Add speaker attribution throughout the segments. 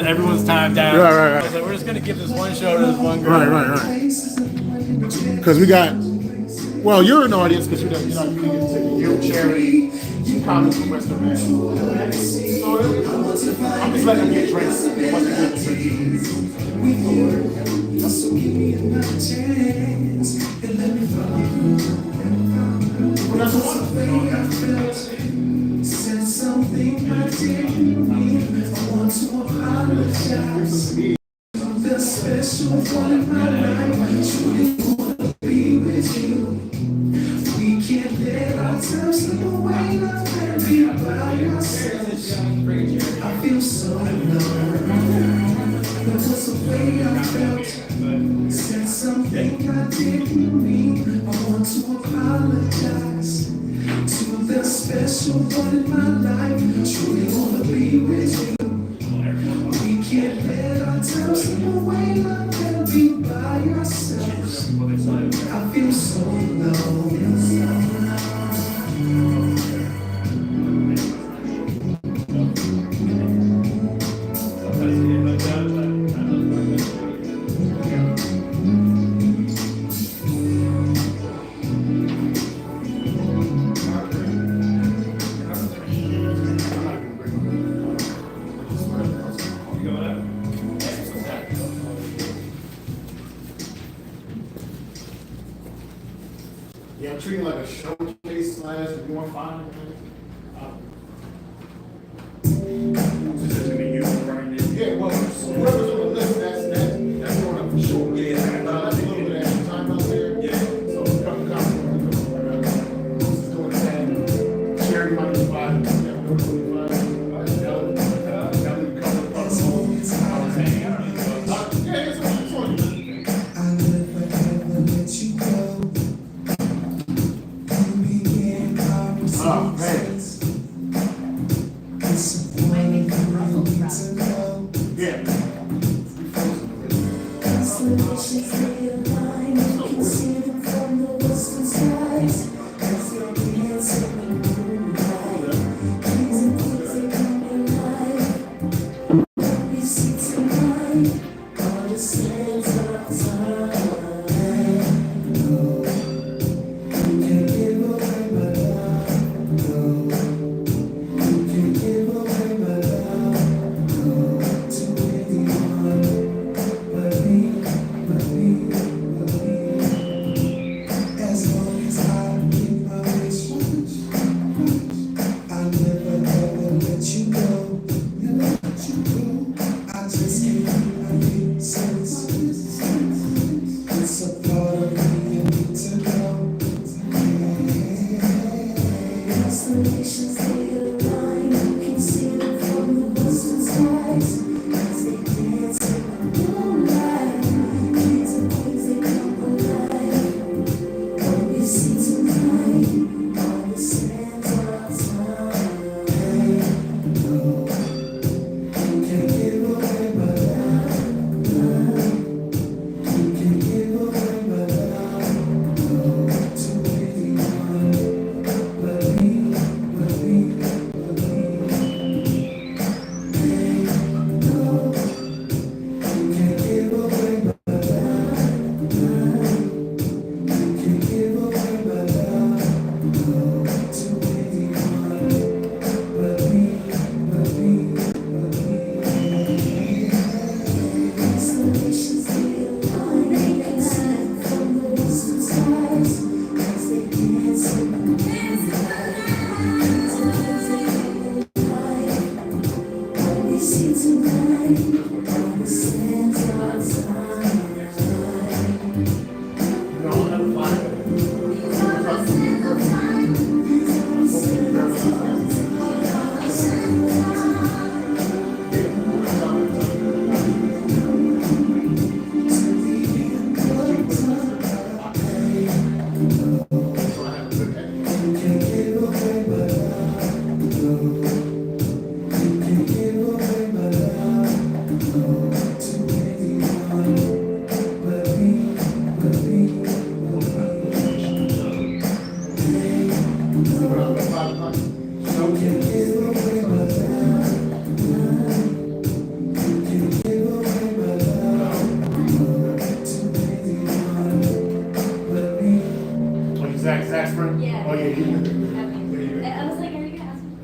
Speaker 1: everyone's time down.
Speaker 2: Right.
Speaker 1: So we're just gonna give this one show to this one girl.
Speaker 2: Right. Because we got, well, you're an audience because you get charity comments from Western Man. So I'm just letting them get drinks. Once they get the drinks.
Speaker 3: So give me another chance and let me follow you.
Speaker 2: That's
Speaker 3: The way I felt, said something I didn't mean. I want to apologize. The special one in my life, I truly wanna be with you. We can't let our time slip away, not let me by ourselves. I feel so alone. Because the way I felt, said something I didn't mean. I want to apologize to the special one in my life. Truly wanna be with you. We can't let our time slip away, not let be by ourselves. I feel so alone.
Speaker 2: Yeah, I'm treating it like a showcase slash if you want to find it. Yeah, well, whoever's on the list, that's going up for sure. Yeah, that's a little bit of extra time out there. Yeah. So come. Who's doing that? Charity money is $5.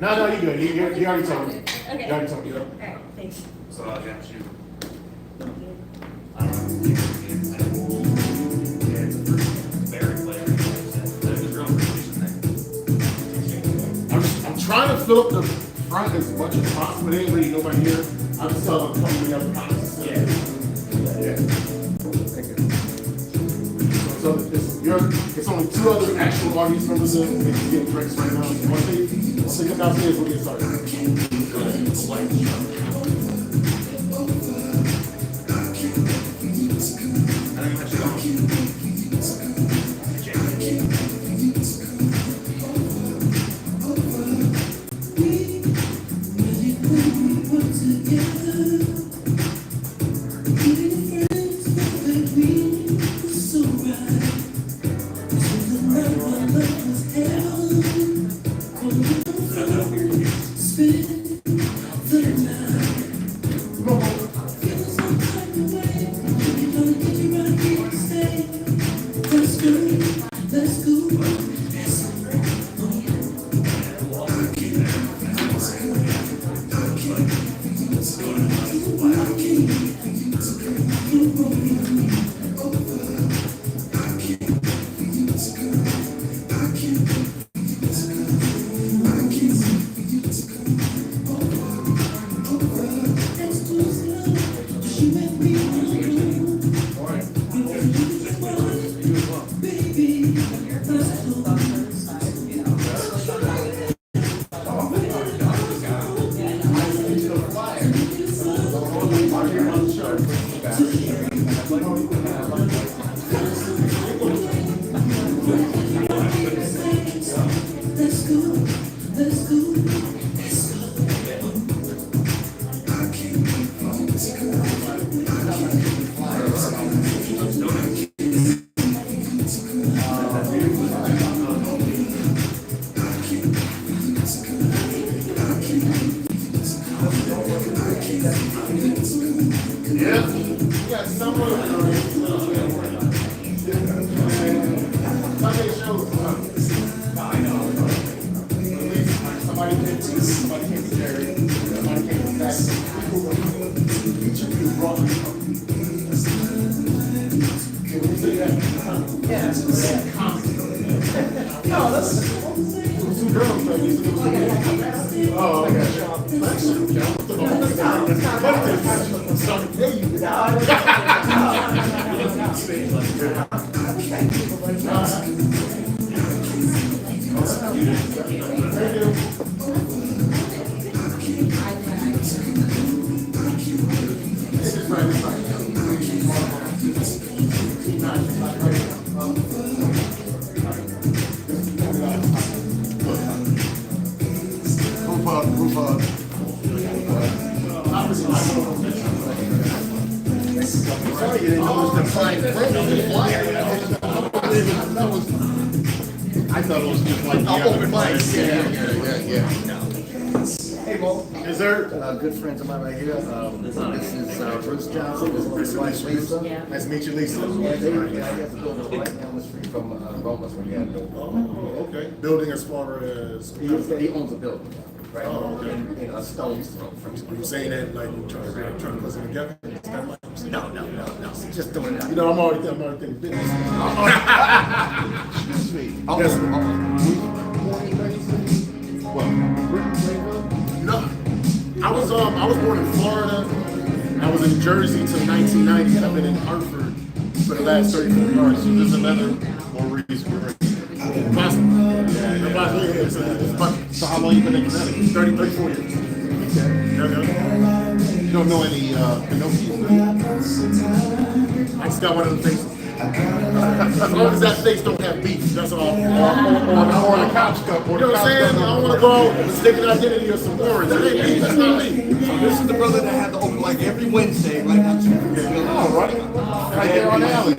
Speaker 2: No, you good. You already told me.
Speaker 4: Okay.
Speaker 2: You already told me.
Speaker 4: All right, thanks.
Speaker 5: So I got you. I don't know. Yeah, it's a very flavorful. There's a real appreciation there.
Speaker 2: I'm trying to fill up the front as much as possible. There ain't really nobody here. I'm just telling them come to the other comments. Yeah. Thank you. So it's only two other actual audience members in. They're getting drinks right now. Once they get downstairs, we'll get started. I thought it was just like the open mic. Yeah.
Speaker 6: Hey, Mo.
Speaker 2: Is there?
Speaker 6: Good friends of mine right here. This is Bruce Johnson. This is his wife Lisa.
Speaker 2: Nice to meet you, Lisa.
Speaker 6: Yeah, they have to build a right down the street from Romas when you have to.
Speaker 2: Oh, okay. Building as far as.
Speaker 6: He owns a building, right?
Speaker 2: Oh, okay.
Speaker 6: In a stone's throw from.
Speaker 2: Are you saying that like you're trying to put them together?
Speaker 6: No. Just doing that.
Speaker 2: You know, I'm already thinking business.
Speaker 6: Excuse me.
Speaker 2: Yes.
Speaker 6: Well,
Speaker 2: No, I was born in Florida. I was in Jersey till 1990. I've been in Hartford for the last 34 years. So there's another more reason.
Speaker 7: So how long you been in Connecticut?
Speaker 2: 34 years.
Speaker 7: You don't know any Pinocchio?
Speaker 2: I just got one of them faces. As long as that face don't have beef, that's all.
Speaker 7: Or the couch cup.
Speaker 2: You know what I'm saying? I don't want to go out with mistaken identity or some orange. It ain't me. That's not me.
Speaker 7: So this is the brother that had the open mic every Wednesday, right now. Oh, right. Right there on Allen.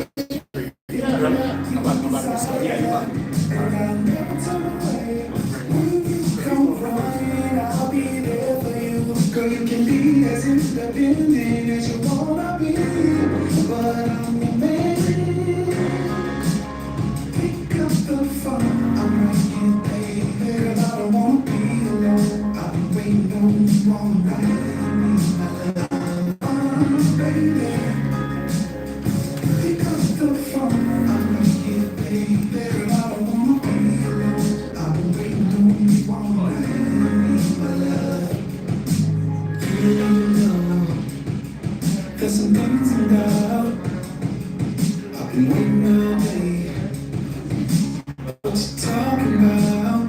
Speaker 3: Girl, you can be as independent as you wanna be, but I'm your man. Pick up the phone, I'm right here, baby. Girl, I don't wanna be alone. got some things about. I've been waiting all day. What you talking about?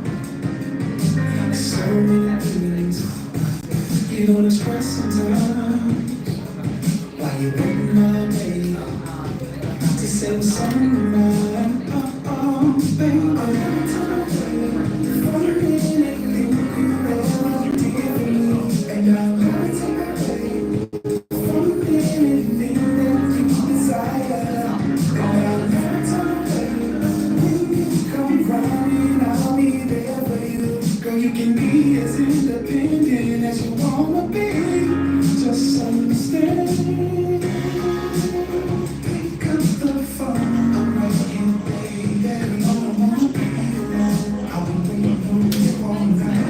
Speaker 3: So many things you don't express sometimes. Why you waiting all day to say what's on your mind? Oh, baby, for a minute, you ever did me, and I'm not for a minute, think that you desire, and I'm not when you come crying, I'll be there for you. Girl, you can be as independent as you wanna be. Just understand. Pick up the phone. I'm right here, baby. I don't wanna be alone. I've been waiting for you all night.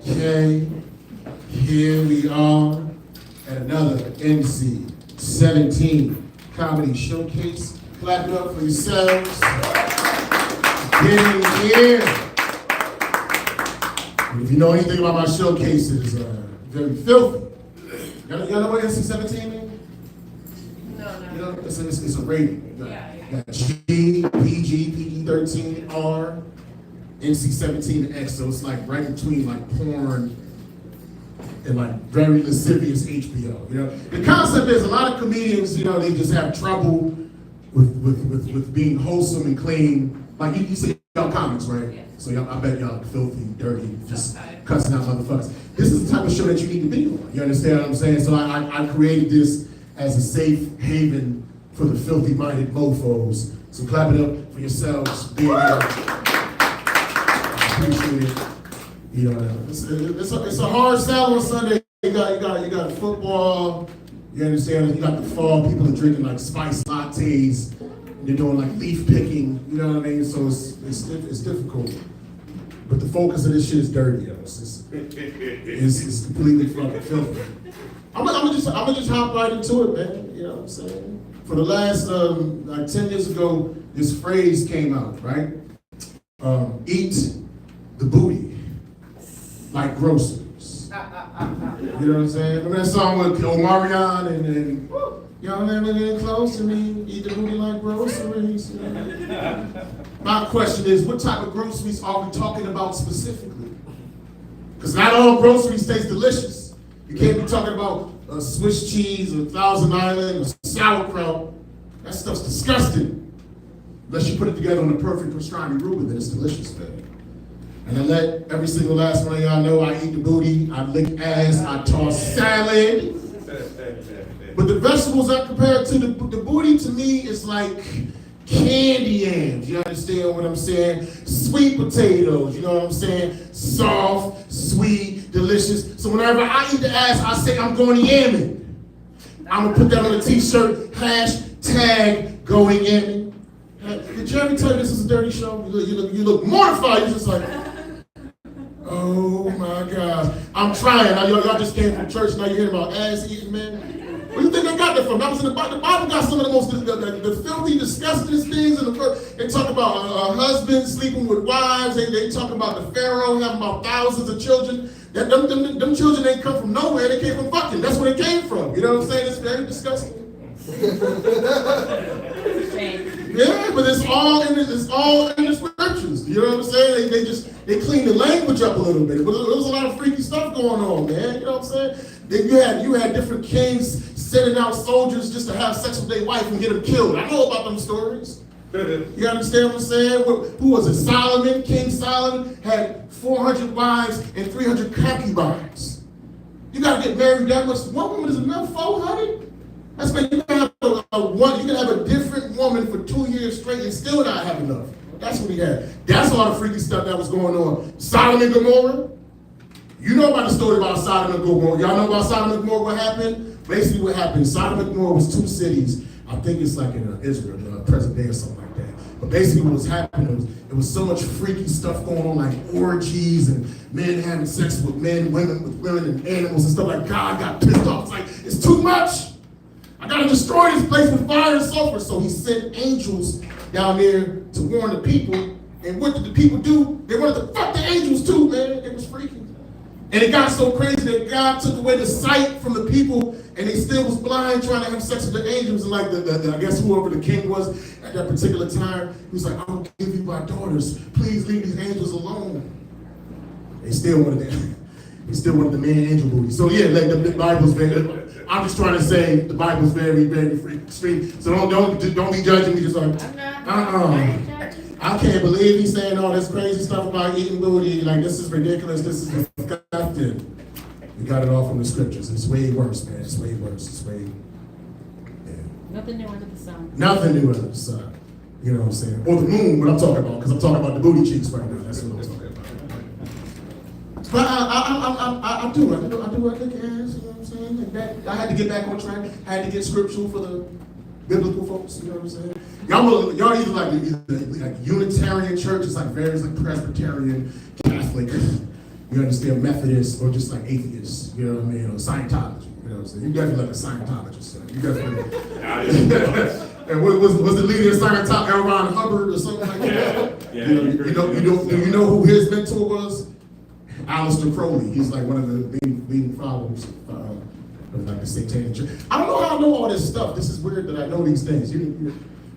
Speaker 2: Okay, here we are at another NC-17 Comedy Showcase. Clap it up for yourselves. Getting here. And if you know anything about my showcases, very filthy. Y'all know what NC-17 means?
Speaker 4: No.
Speaker 2: You know, it's a rating.
Speaker 4: Yeah.
Speaker 2: G, PG, PG-13, R, NC-17, and X. So it's like right between like porn and like very lascivious HBO. You know, the concept is a lot of comedians, you know, they just have trouble with being wholesome and clean. Like you see y'all comics, right?
Speaker 4: Yeah.
Speaker 2: So y'all, I bet y'all filthy, dirty, just cussing out motherfuckers. This is the type of show that you need to be on. You understand what I'm saying? So I created this as a safe haven for the filthy-minded mofos. So clap it up for yourselves being here. Appreciate it. You know, it's a hard sell on Sunday. You got football. You understand? You got the fall. People are drinking like spiced lattes. They're doing like leaf picking. You know what I mean? So it's difficult. But the focus of this shit is dirty, yo. It's completely fucking filthy. I'm gonna just hop right into it, man. You know what I'm saying? For the last like 10 years ago, this phrase came out, right? Eat the booty like groceries. You know what I'm saying? Remember that song with Omarion and y'all never get close to me, eat the booty like groceries. You know? My question is, what type of groceries are we talking about specifically? Because not all groceries taste delicious. You can't be talking about Swiss cheese or Thousand Island or sauerkraut. That stuff's disgusting. Unless you put it together on the perfect pastrami Reuben, then it's delicious, man. And I let every single last one of y'all know I eat the booty, I lick ass, I toss salad. But the vegetables I compare to the booty to me is like candy yams, you understand what I'm saying? Sweet potatoes, you know what I'm saying? Soft, sweet, delicious. So whenever I eat the ass, I say I'm going yamming. I'm gonna put that on a t-shirt, hashtag going yamming. Did Jeremy tell you this is a dirty show? You look mortified, you're just like, oh my gosh. I'm trying, now y'all just came from church, now you're hearing about ass eating, man. Where do you think they got that from? That was in the Bible got some of the most, the filthy, disgusting things in the first. They talk about husbands sleeping with wives, they talk about the Pharaoh having about thousands of children. Them children ain't come from nowhere, they came from fucking. That's where they came from. You know what I'm saying? It's very disgusting. Yeah, but it's all in the scriptures. You know what I'm saying? They clean the language up a little bit. But there was a lot of freaky stuff going on, man. You know what I'm saying? You had different kings sending out soldiers just to have sex with their wife and get them killed. I know about them stories. You understand what I'm saying? Who was it? Solomon, King Solomon had 400 wives and 300 concubines. You gotta get married that much. One woman is enough, 400? That's when you can have you can have a different woman for 2 years straight and still not have enough. That's what he had. That's all the freaky stuff that was going on. Sodom and Gomorrah. You know about the story about Sodom and Gomorrah. Y'all know about Sodom and Gomorrah, what happened? Basically what happened, Sodom and Gomorrah was 2 cities. I think it's like in Israel, present day or something like that. But basically what was happening it was so much freaky stuff going on, like orgies and men having sex with men, women with women and animals and stuff like God got pissed off. It's like, it's too much. I gotta destroy this place with fire and sulfur. So he sent angels down there to warn the people. And what did the people do? They wanted to fuck the angels too, man. It was freaky. And it got so crazy that God took away the sight from the people, and they still was blind trying to have sex with the angels. And like I guess whoever the king was at that particular time, he was like, I'll give you my daughters. Please leave these angels alone. They still wanted that. They still wanted the man angel booty. So yeah, like the Bible's very. I'm just trying to say the Bible's very, very extreme. So don't be judging me. Just like, I can't believe he's saying all this crazy stuff about eating booty. Like, this is ridiculous. This is disgusting. We got it all from the scriptures. It's way worse, man. It's way worse. It's way, yeah.
Speaker 4: Nothing new under the sun.
Speaker 2: Nothing new under the sun. You know what I'm saying? Or the moon, what I'm talking about, because I'm talking about the booty cheeks right now. That's what I'm talking about. But I do. I kick ass, you know what I'm saying? Like I had to get back on track. I had to get scriptural for the biblical folks, you know what I'm saying? Y'all either like Unitarian church, it's like various like Presbyterian, Catholic, you understand, Methodist, or just like atheists, you know what I mean, or Scientology, you know what I'm saying? You definitely like a Scientologist, son. You definitely. And was the leader of Scientology, L. Ron Hubbard or something like that?
Speaker 5: Yeah.
Speaker 2: You know who his mentor was? Aleister Crowley. He's like one of the leading followers of like the Satanic Church. I don't know how I know all this stuff. This is weird that I know these things. You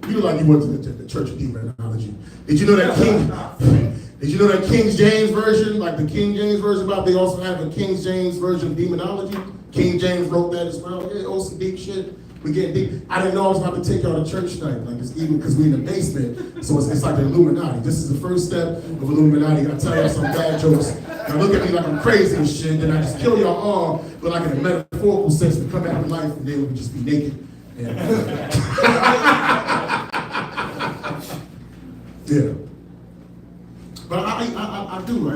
Speaker 2: look like you went to the Church of Demonology. Did you know that Did you know that King James version, like the King James version, about they also have a King James version of demonology? King James wrote that as well. Yeah, oh, some deep shit. We get deep. I didn't know I was about to take y'all to church tonight. Like it's even because we're in the basement, so it's like the Illuminati. This is the first step of Illuminati. I tell y'all some bad jokes. Y'all look at me like I'm crazy and shit. Then I just kill y'all all, but like in a metaphorical sense, we come back to life and then we just be naked. And, yeah. But I do.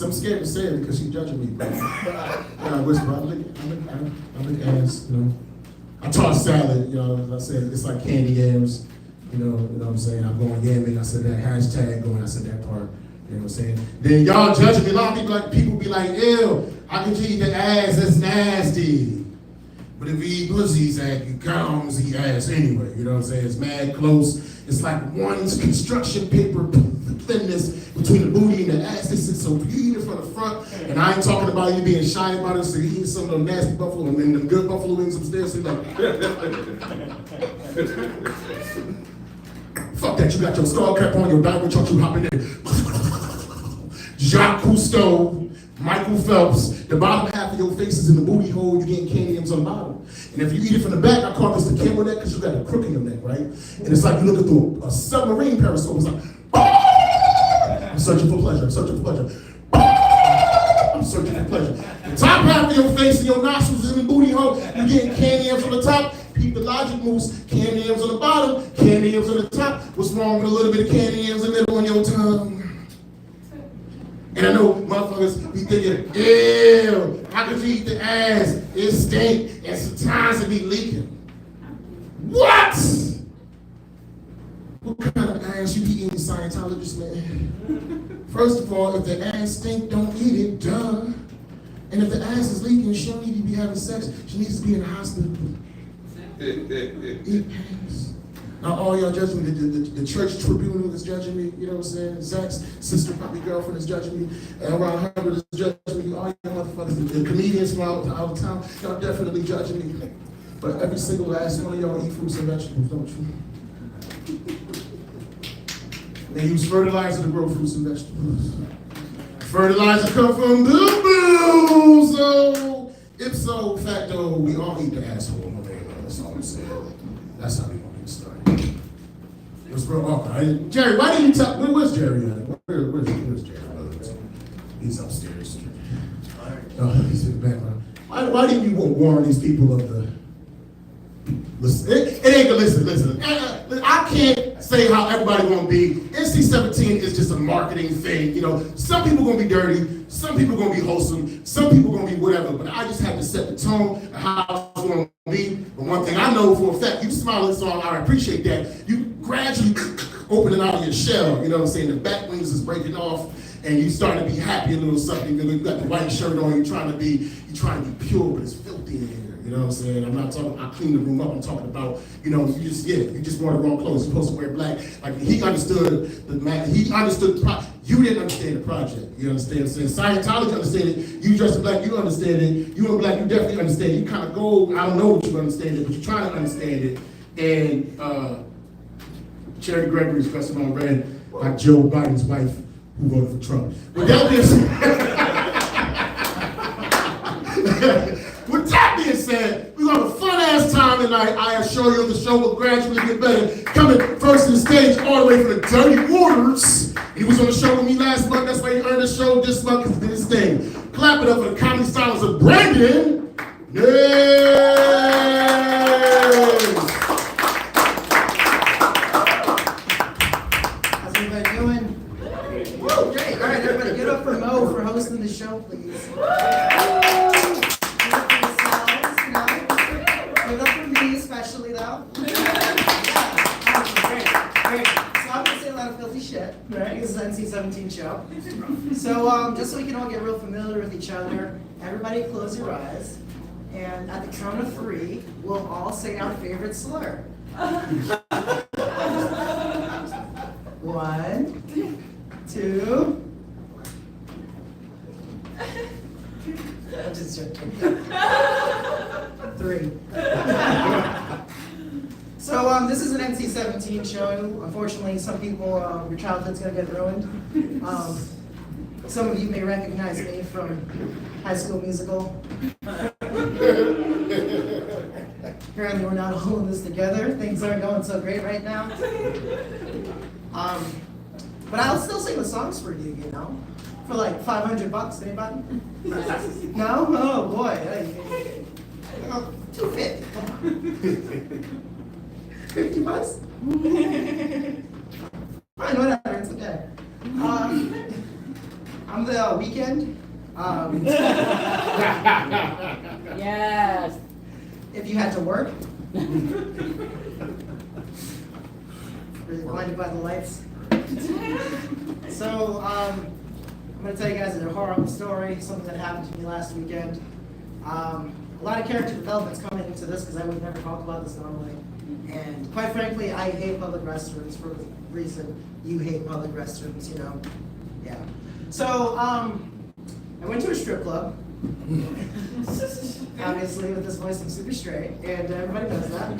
Speaker 2: I'm scared to say it because she's judging me. But I whisper. I lick ass. You know. I toss salad. You know, as I said, it's like candy yams. You know what I'm saying? I'm going yamming. I said that hashtag going. I said that part. You know what I'm saying? Then y'all judging me. A lot of people be like, ew, how could you eat the ass? That's nasty. But if you eat pussy's ass, you comes eat ass anyway. You know what I'm saying? It's mad close. It's like one construction paper thinness between the booty and the ass. This is so you eat it from the front. And I ain't talking about you being shy about it, so you eat some of them nasty buffalo and then them good buffalo wings upstairs. So you're like, fuck that, you got your skull cap on, your diaper truck, you hop in there. Jacques Cousteau, Michael Phelps, the bottom half of your face is in the booty hole, you're getting candy M's on the bottom. And if you eat it from the back, I call this the camel neck because you got a crook in your neck, right? And it's like you looking through a submarine periscope. It's like, I'm searching for pleasure, I'm searching for pleasure. I'm searching for pleasure. The top half of your face and your nostrils is in the booty hole, you're getting candy M's on the top. Peep the logic moves, candy M's on the bottom, candy M's on the top. What's wrong with a little bit of candy M's in the middle on your tongue? And I know motherfuckers be thinking, ew, how could you eat the ass? It stink, and sometimes it be leaking. What? What kind of ass you eating, Scientologist, man? First of all, if the ass stink, don't eat it, duh. And if the ass is leaking, she don't need to be having sex. She needs to be in the hospital. Eat ass. Now all y'all judging me, the church tribunal is judging me, you know what I'm saying? Zach's sister, probably girlfriend is judging me. L. Ron Hubbard is judging me. All y'all motherfuckers, the comedians from out of town, y'all definitely judging me. But every single last one of y'all eat fruits and vegetables, don't you? They use fertilizer to grow fruits and vegetables. Fertilizer come from boo-boo, so ipso facto, we all eat the asshole. That's all I'm saying. That's how we want to get started. It was real awkward. Jerry, why didn't you tell? Where's Jerry at? Where's Jerry? He's upstairs. Oh, he's in the background. Why didn't you warn these people of the? Listen, it ain't gonna listen. I can't say how everybody gonna be. NC-17 is just a marketing thing. You know, some people gonna be dirty, some people gonna be wholesome, some people gonna be whatever. But I just had to set the tone of how it's gonna be. But one thing I know for a fact, you smile at the song, I appreciate that. You gradually opening out of your shell. You know what I'm saying? The back wings is breaking off. And you start to be happy a little something. You got the white shirt on. You're trying to be pure, but it's filthy in here. You know what I'm saying? I'm not talking. I clean the room up. I'm talking about, you know, you just wore the wrong clothes. You're supposed to wear black. Like he understood the man. He understood. You didn't understand the project. You understand what I'm saying? Scientology understand it. You dressed in black. You understand it. You in black. You definitely understand it. You kind of go. I don't know what you understand it, but you're trying to understand it. And Charity Gregory is dressing on red, like Joe Biden's wife, who voted for Trump. With that being said, we're gonna have a fun-ass time tonight. I assure you the show will gradually get better. Coming first to the stage all the way from the Dirty Waters. He was on the show with me last month. That's why he earned the show this month because he did his thing. Clap it up for the comedy styles of Brandon.
Speaker 8: How's everybody doing? Woo, great. All right, everybody, get up for Mo for hosting the show, please. Give it up for me, especially though. Yeah, great. So I'm gonna say a lot of filthy shit, right? This is an NC-17 show. So just so we can all get real familiar with each other, everybody close your eyes, and at the count of 3, we'll all say our favorite slur. 1, 2. I'm just joking. 3. So this is an NC-17 show. Unfortunately, some people, your childhood's gonna get ruined. Some of you may recognize me from High School Musical. Apparently, we're not all in this together. Things aren't going so great right now. But I'll still sing the songs for you, you know, for like $500. Anybody? No? Oh boy. Hey. 250. Come on. $50? Fine, whatever. It's okay. I'm the Weeknd.
Speaker 4: Yes.
Speaker 8: If you had to work. Really blinded by the lights. So, I'm going to tell you guys a horrible story, something that happened to me last weekend. A lot of character development's coming into this because I would never talk about this normally. And quite frankly, I hate public restrooms for the reason you hate public restrooms, you know. Yeah. So, I went to a strip club. Obviously, with this voice, I'm super straight, and everybody knows that.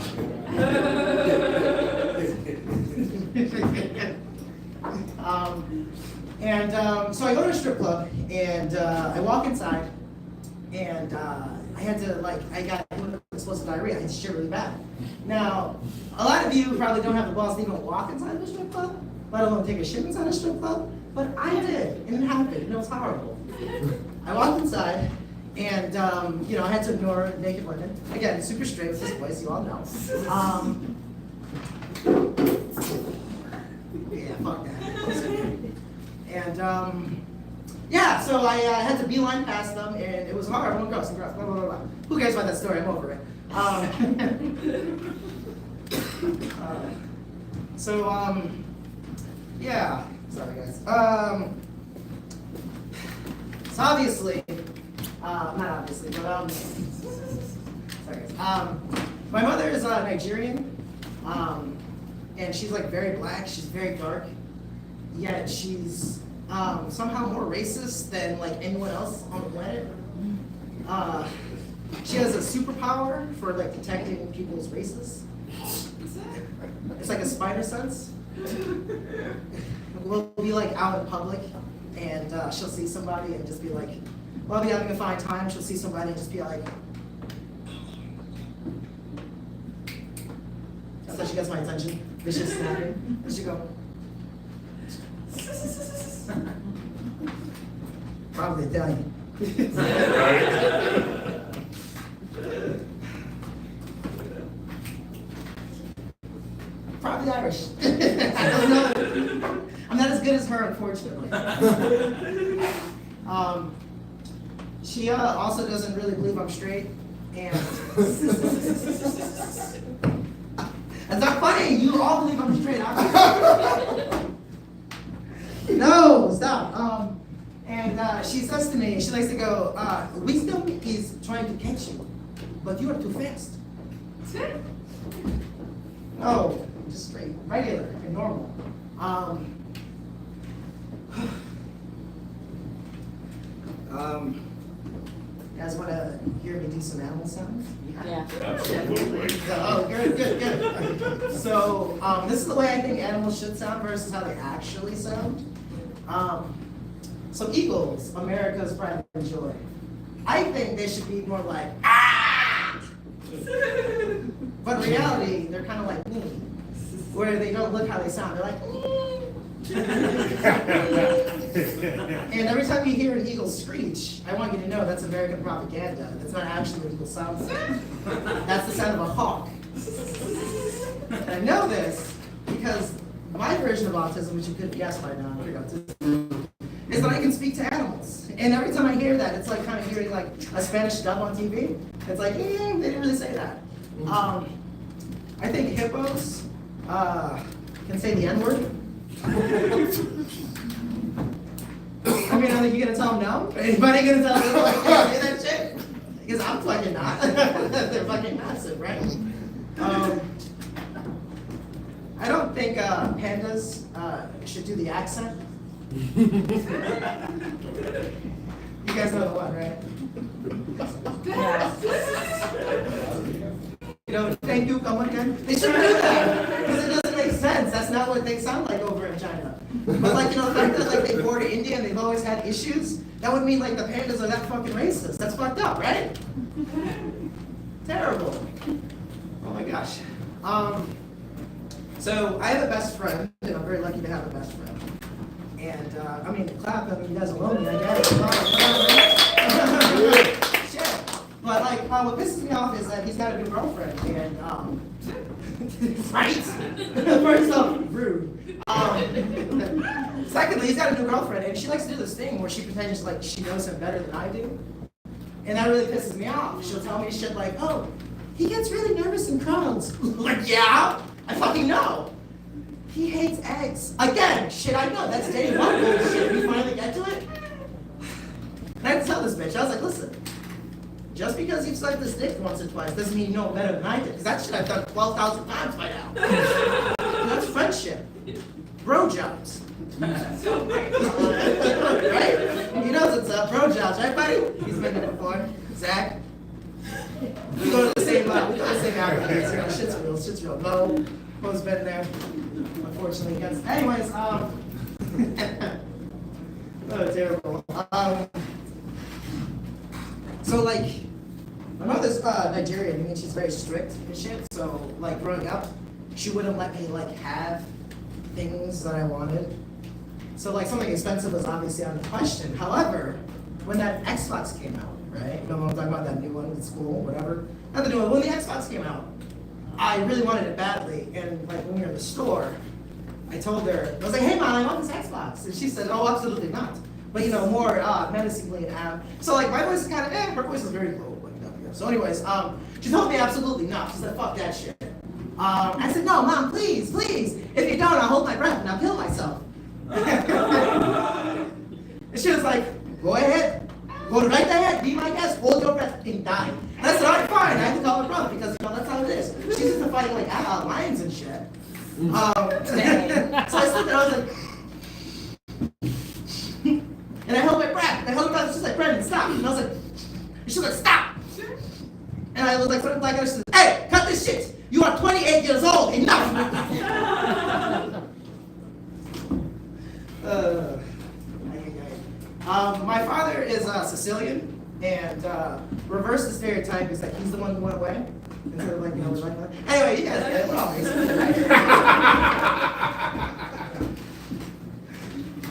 Speaker 8: So I go to a strip club, and I walk inside, and I had to, I got explosive diarrhea. I had to shit really bad. Now, a lot of you probably don't have the balls to even walk inside the strip club, let alone take a shit inside a strip club, but I did, and it happened, and it was horrible. I walked inside, and I had to ignore naked women. Again, super straight with this voice, you all know. Yeah, fuck that. And so I had to beeline past them, and it was hard. I'm gross, blah, blah, blah, blah. Who cares about that story? I'm over it. Yeah. Sorry, guys. So obviously, not obviously, but sorry guys. My mother is Nigerian, and she's very black. She's very dark, yet she's somehow more racist than anyone else on the planet. She has a superpower for detecting people's races. It's like a spider sense. We'll be out in public, and she'll see somebody and just be like, well, I'll be having a fine time. She'll see somebody and just be like, that's how she gets my attention. It's just snapping. It should go. Probably Italian. Probably Irish. I don't know. I'm not as good as her, unfortunately. She also doesn't really believe I'm straight, and that's not funny. You all believe I'm straight. No, stop. And she says to me, she likes to go, wisdom is trying to catch you, but you are too fast. No, just straight, regular, and normal. You guys want to hear me do some animal sounds?
Speaker 4: Yeah.
Speaker 8: Oh, good. So, this is the way I think animals should sound versus how they actually sound. So eagles, America's pride and joy. I think they should be more like, ah! But in reality, they're kind of like me, where they don't look how they sound. They're like, and every time you hear an eagle screech, I want you to know that's American propaganda. That's not actually what eagles sound like. That's the sound of a hawk. And I know this because my version of autism, which you could guess by now, is that I can speak to animals. And every time I hear that, it's like kind of hearing like a Spanish dub on TV. It's like, they didn't really say that. I think hippos can say the N-word. I mean, I think you're gonna tell them no? Anybody gonna tell them like, say that shit? Because I'm fucking not. They're fucking massive, right? I don't think pandas should do the accent. You guys know the one, right? You know, thank you, come again. They shouldn't do that because it doesn't make sense. That's not what they sound like over in China. But like, you know, the fact that like they border India and they've always had issues, that would mean like the pandas are that fucking racist. That's fucked up, right? Terrible. Oh my gosh. So I have a best friend, and I'm very lucky to have a best friend. And I mean, clap. I mean, you guys are lonely, I guess. Shit. But like, what pisses me off is that he's got a new girlfriend, and right? First off, rude. Secondly, he's got a new girlfriend, and she likes to do this thing where she pretends like she knows him better than I do, and that really pisses me off. She'll tell me shit like, "Oh, he gets really nervous in crowds." Like, yeah, I fucking know. He hates eggs. Again, shit, I know. That's day one bullshit. We finally get to it. And I had to tell this bitch, I was like, listen, just because you've sucked this dick once or twice doesn't mean you know better than I did. Because that shit I've done 12,000 times by now. That's friendship. Bro jobs. Right? He knows it's bro jobs, right, buddy? He's been there before. Zach? We go to the same outfits. You know, shit's real. Mo, Mo's been there. Unfortunately, yes. Anyways, oh, terrible. So like, my mother's Nigerian. I mean, she's very strict and shit. So like, growing up, she wouldn't let me like have things that I wanted. So like, something expensive was obviously out of the question. However, when that Xbox came out, right? You know what I'm talking about? That new one at school, whatever. Not the new one. When the Xbox came out, I really wanted it badly. And like, when we were in the store, I told her, I was like, hey mom, I want this Xbox. And she said, oh, absolutely not. But you know, more menacingly and so like my voice is kind of, her voice is very low, like down here. So anyways, she told me absolutely not. She said, fuck that shit. I said, no, mom, please. If you don't, I'll hold my breath and I'll kill myself. And she was like, go ahead. Go right ahead, be my guest, hold your breath and die. And I said, all right, fine. I have to call my brother because you know that's how it is. She's used to fighting like lions and shit. So I stood there, I was like, and I held my breath. She's like, Brendan, stop. And I was like, and she was like, stop. And I was like, what like, she said, hey, cut this shit. You are 28 years old. Enough. My father is Sicilian, and reverse the stereotype is that he's the one who went away instead of like, you know, like that. Anyway, you guys get it. We're all racist, right?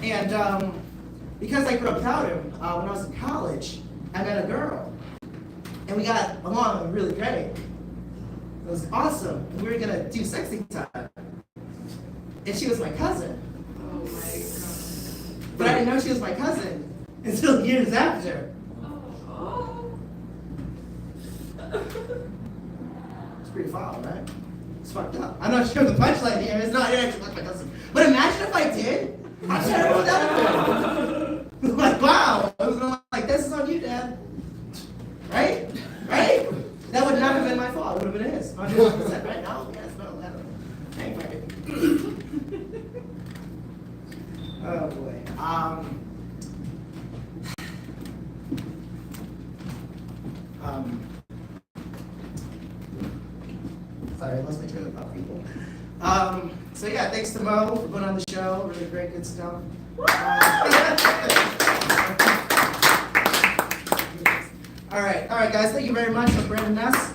Speaker 8: And because I grew up without him, when I was in college, I met a girl, and we got along really great. It was awesome. We were gonna do sexy time, and she was my cousin.
Speaker 4: Oh my God.
Speaker 8: But I didn't know she was my cousin until years after.
Speaker 4: Oh.
Speaker 8: It's pretty foul, right? It's fucked up. I'm not sure the punchline here is not actually like my cousin. But imagine if I did. I'm sure I would have like, wow. I was like, this is on you, Dad. Right? Right? That would not have been my fault. It would have been his. 100%. Right now? Yes, no, I don't know. Hang back. Oh boy. Sorry, I lost my train of thought, people. So yeah, thanks to Mo for going on the show. Really great, good stuff. All right, guys. Thank you very much for Brandon Ness.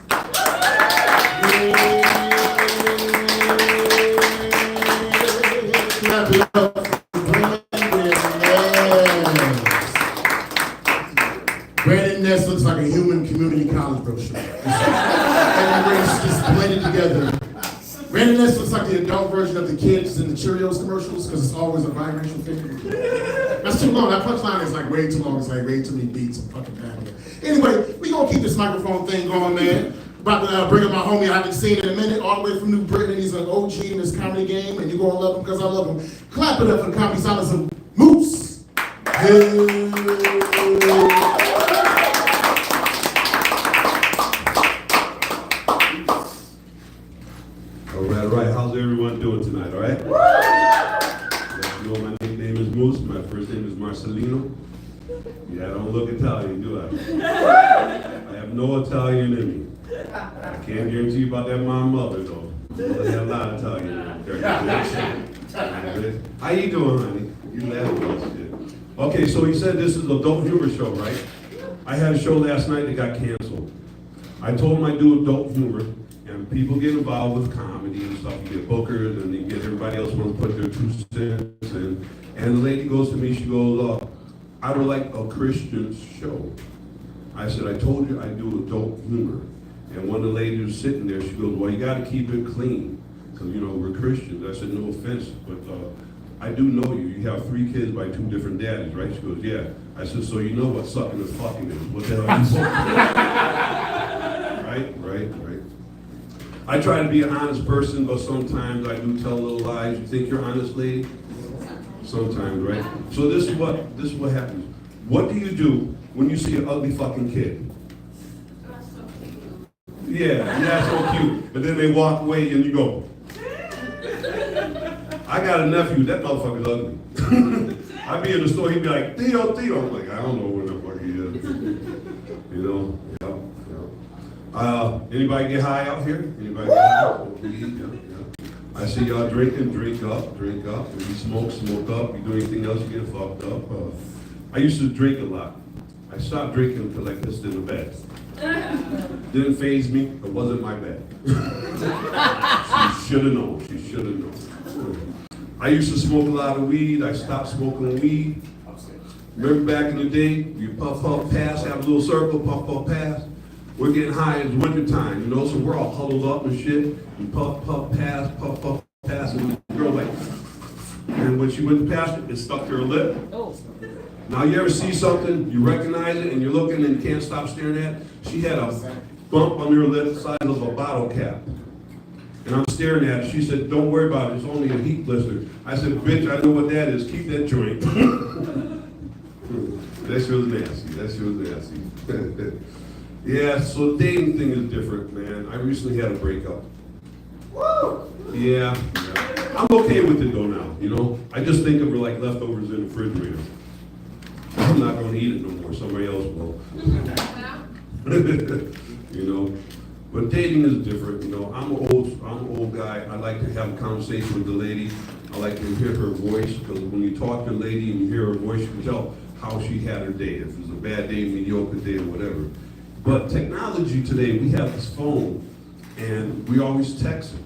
Speaker 2: Brandon Ness looks like a human community college brochure. Every race just blended together. Brandon Ness looks like the adult version of the kids in the Cheerios commercials because it's always a biracial thing. That's too long. That punchline is like way too long. It's like way too many beats. I'm fucking bad here. Anyway, we gonna keep this microphone thing going, man. About to bring up my homie I haven't seen in a minute, all the way from New Britain. He's an OG in this comedy game, and you're gonna love him because I love him. Clap it up for the comedy silence of Moose.
Speaker 9: All right. How's everyone doing tonight, all right? You know, my nickname is Moose. My first name is Marcelino. Yeah, I don't look Italian, do I? I have no Italian in me. I can't guarantee you about that mother, though. They have a lot of Italian in there. How you doing, honey? You laughing about shit. Okay, so he said this is an adult humor show, right? I had a show last night that got canceled. I told him I'd do adult humor, and people get involved with comedy and stuff. You get bookers, and you get everybody else wants to put their 2 cents in. And the lady goes to me, she goes, I would like a Christian show. I said, I told you I do adult humor. And one of the ladies was sitting there, she goes, well, you gotta keep it clean, because, you know, we're Christians. I said, no offense, but I do know you. You have 3 kids by 2 different daddies, right? She goes, yeah. I said, so you know what sucking and fucking is. What the hell are you saying? Right. I try to be an honest person, but sometimes I do tell little lies. You think you're honest, lady? Sometimes, right? So this is what happens. What do you do when you see an ugly fucking kid? Yeah, so cute. But then they walk away and you go, I got a nephew, that motherfucker's ugly. I'd be in the store, he'd be like, Theo. I'm like, I don't know where the fuck he is. You know? Yeah. Anybody get high out here? Anybody get high? Yeah. I see y'all drinking, drink up. If you smoke up. You do anything else, you get fucked up. I used to drink a lot. I stopped drinking because I pissed in the bed. Didn't faze me, it wasn't my bed. She should have known. I used to smoke a lot of weed. I stopped smoking weed. Remember back in the day, you puff, pass, have a little circle, puff, pass. We're getting high, it's winter time, you know, so we're all huddled up and shit. And puff, pass, and the girl like, and when she went past it stuck to her lip. Now you ever see something, you recognize it, and you're looking and you can't stop staring at it? She had a bump on her lip the size of a bottle cap. And I'm staring at it. She said, don't worry about it, it's only a heat blister. I said, bitch, I know what that is, keep that joint. That shit was nasty. Yeah, so the dating thing is different, man. I recently had a breakup.
Speaker 8: Woo!
Speaker 9: Yeah. I'm okay with it though now, you know? I just think of her like leftovers in the refrigerator. I'm not going to eat it no more. Somebody else will. You know, but dating is different. You know, I'm an old guy. I like to have a conversation with the lady. I like to hear her voice because when you talk to a lady and you hear her voice, you can tell how she had her day, if it was a bad day, mediocre day, or whatever. But technology today, we have this phone, and we always texting,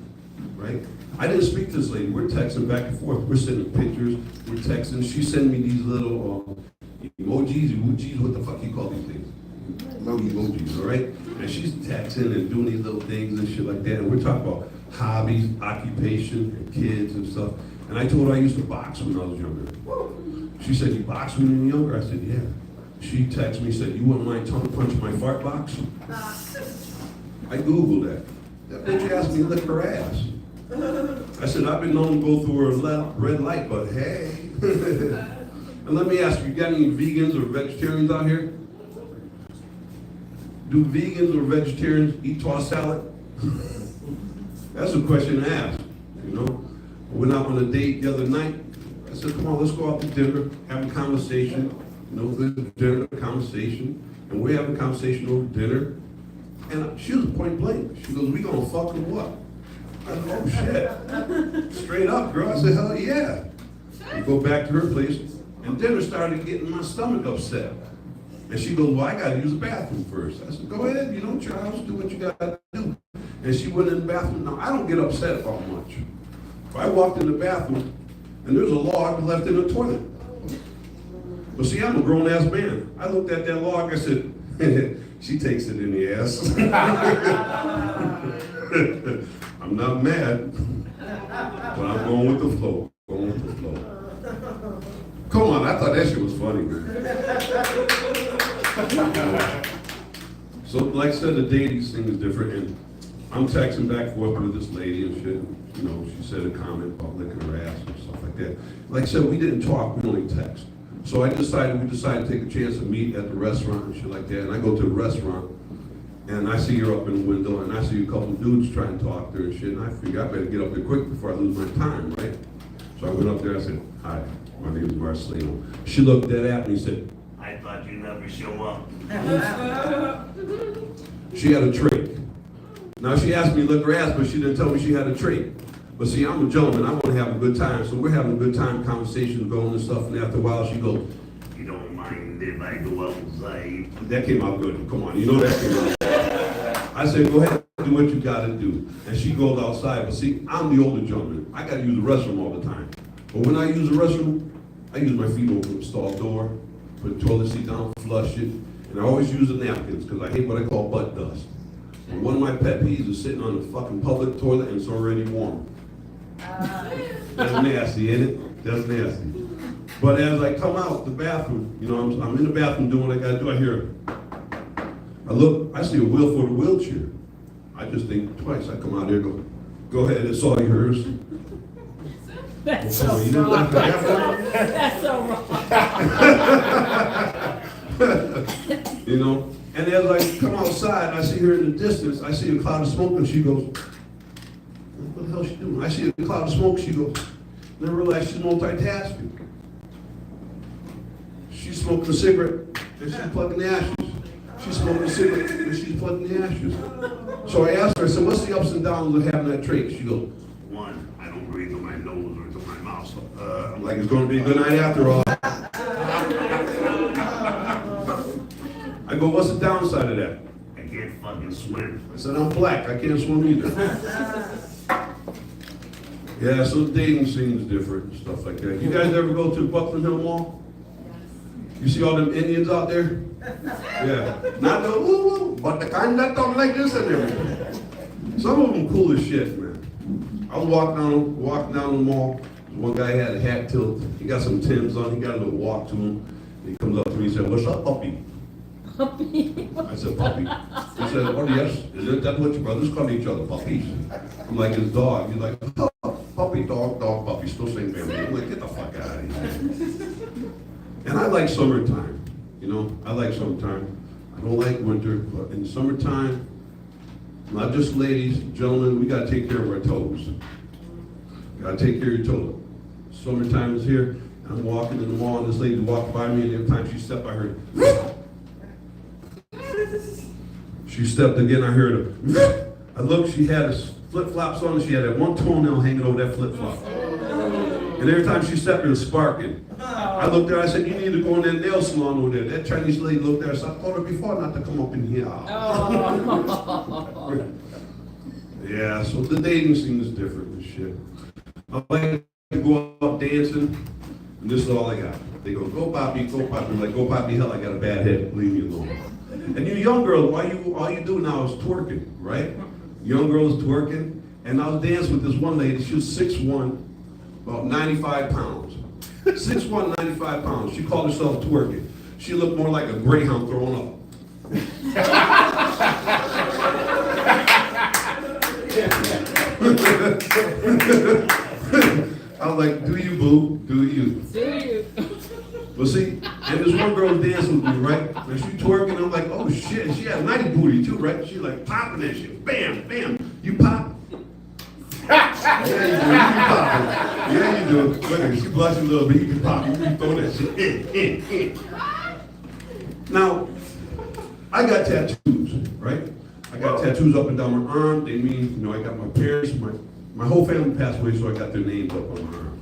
Speaker 9: right? I didn't speak to this lady. We're texting back and forth. We're sending pictures. We're texting. She sent me these little emojis, what the fuck you call these things? Emojis, all right? And she's texting and doing these little things and shit like that. And we're talking about hobbies, occupation, and kids and stuff. And I told her I used to box when I was younger. She said, you boxed when you were younger? I said, yeah. She texted me, said, you wouldn't mind tongue punch my fart box? I Googled that. That bitch asked me to lick her ass. I said, I've been known to go through a red light, but hey. And let me ask you, got any vegans or vegetarians out here? Do vegans or vegetarians eat tossed salad? That's a question to ask, you know? I went out on a date the other night. I said, come on, let's go out to dinner, have a conversation. You know, good dinner, conversation. And we're having a conversation over dinner. And she was point blank. She goes, we gonna fuck or what? I said, oh shit. Straight up, girl. I said, hell yeah. We go back to her place, and dinner started getting my stomach upset. And she goes, well, I gotta use the bathroom first. I said, go ahead, you know, Charles, do what you gotta do. And she went in the bathroom. Now, I don't get upset about much. If I walked in the bathroom, and there's a log left in the toilet. But see, I'm a grown-ass man. I looked at that log, I said, she takes it in the ass. I'm not mad, but I'm going with the flow. Going with the flow. Come on, I thought that shit was funny, man. So, like I said, the dating thing is different, and I'm texting back and forth with this lady and shit. You know, she said a comment about licking her ass and stuff like that. Like I said, we didn't talk, we only text. So we decided to take a chance to meet at the restaurant and shit like that. And I go to the restaurant, and I see her up in the window, and I see a couple dudes trying to talk to her and shit. And I figure I better get up there quick before I lose my time, right? So I went up there, I said, hi, my name is Marcelino. She looked dead at me and said, I thought you'd never show up. She had a trait. Now she asked me to lick her ass, but she didn't tell me she had a trait. But see, I'm a gentleman, I want to have a good time. So we're having a good time, conversation going and stuff, and after a while she goes, you don't mind if I go outside? That came out good, come on, you know that came out. I said, go ahead, do what you gotta do. And she goes outside, but see, I'm the older gentleman. I gotta use the restroom all the time. But when I use the restroom, I use my feet over the stall door, put the toilet seat down, flush it, and I always use the napkins, because I hate what I call butt dust. And one of my pet peeves is sitting on the fucking public toilet and it's already warm. That's nasty, ain't it? That's nasty. But as I come out the bathroom, you know, I'm in the bathroom doing what I gotta do, I hear, I look, I see a wheel for the wheelchair. I just think twice, I come out there and go ahead, it's all yours.
Speaker 4: That's
Speaker 9: Oh,
Speaker 4: so
Speaker 9: you didn't like
Speaker 4: wrong.
Speaker 9: that?
Speaker 4: That's so wrong.
Speaker 9: You know? And as I come outside, I see her in the distance, I see a cloud of smoke, and she goes, what the hell is she doing? I see a cloud of smoke, she goes, and I realize she's multitasking. She's smoking a cigarette, and she's plugging the ashes. She's smoking a cigarette, and she's plugging the ashes. So I asked her, I said, what's the ups and downs of having that trait? She goes, one, I don't breathe through my nose or through my mouth. So, I'm like, it's going to be a good night after all. I go, what's the downside of that? I can't fucking swim. I said, I'm black, I can't swim either. Yeah, so the dating scene is different and stuff like that. You guys ever go to Buckland Hill Mall? You see all them Indians out there? Yeah. Not the woo-woo, but the kind that talk like this and everything. Some of them cool as shit, man. I was walking down the mall. One guy had a hat tilt. He got some Timbs on. He got a little walk to him. He comes up to me and said, what's up, puppy? I said, puppy. He said, oh yes, isn't that what your brothers call each other, puppies? I'm like his dog. He's like, oh, puppy, dog, puppy, still same family. I'm like, get the fuck out of here. And I like summertime, you know, I like summertime. I don't like winter, but in the summertime, not just ladies, gentlemen, we gotta take care of our toes. Gotta take care of your toes. Summertime is here, and I'm walking in the mall, and this lady walked by me, and every time she stepped, I heard, she stepped again, I heard her. I looked, she had flip-flops on, and she had that one toenail hanging over that flip-flop. And every time she stepped, it was sparking. I looked at her, I said, you need to go in that nail salon over there. That Chinese lady looked at her, so I told her before not to come up in here. Yeah, so the dating scene is different and shit. I like to go out dancing, and this is all I got. They go Poppy, go Poppy. I'm like, go Poppy, hell, I got a bad head, leave me alone. And you young girls, all you do now is twerking, right? Young girls twerking, and I was dancing with this one lady, she was 6'1", about 95 pounds. 6'1", 95 pounds. She called herself twerking. She looked more like a greyhound throwing up. I was like, do you, boo? Do you? But see, and this one girl was dancing with me, right? And she twerking, I'm like, oh shit, she had a nice booty too, right? She like popping that shit, bam, bam. You pop? Yeah, you do. Look at her, she blushing a little bit, you can pop, you can throw that shit in. Now, I got tattoos, right? I got tattoos up and down my arm. They mean, I got my parents, my whole family passed away, so I got their names up on my arm.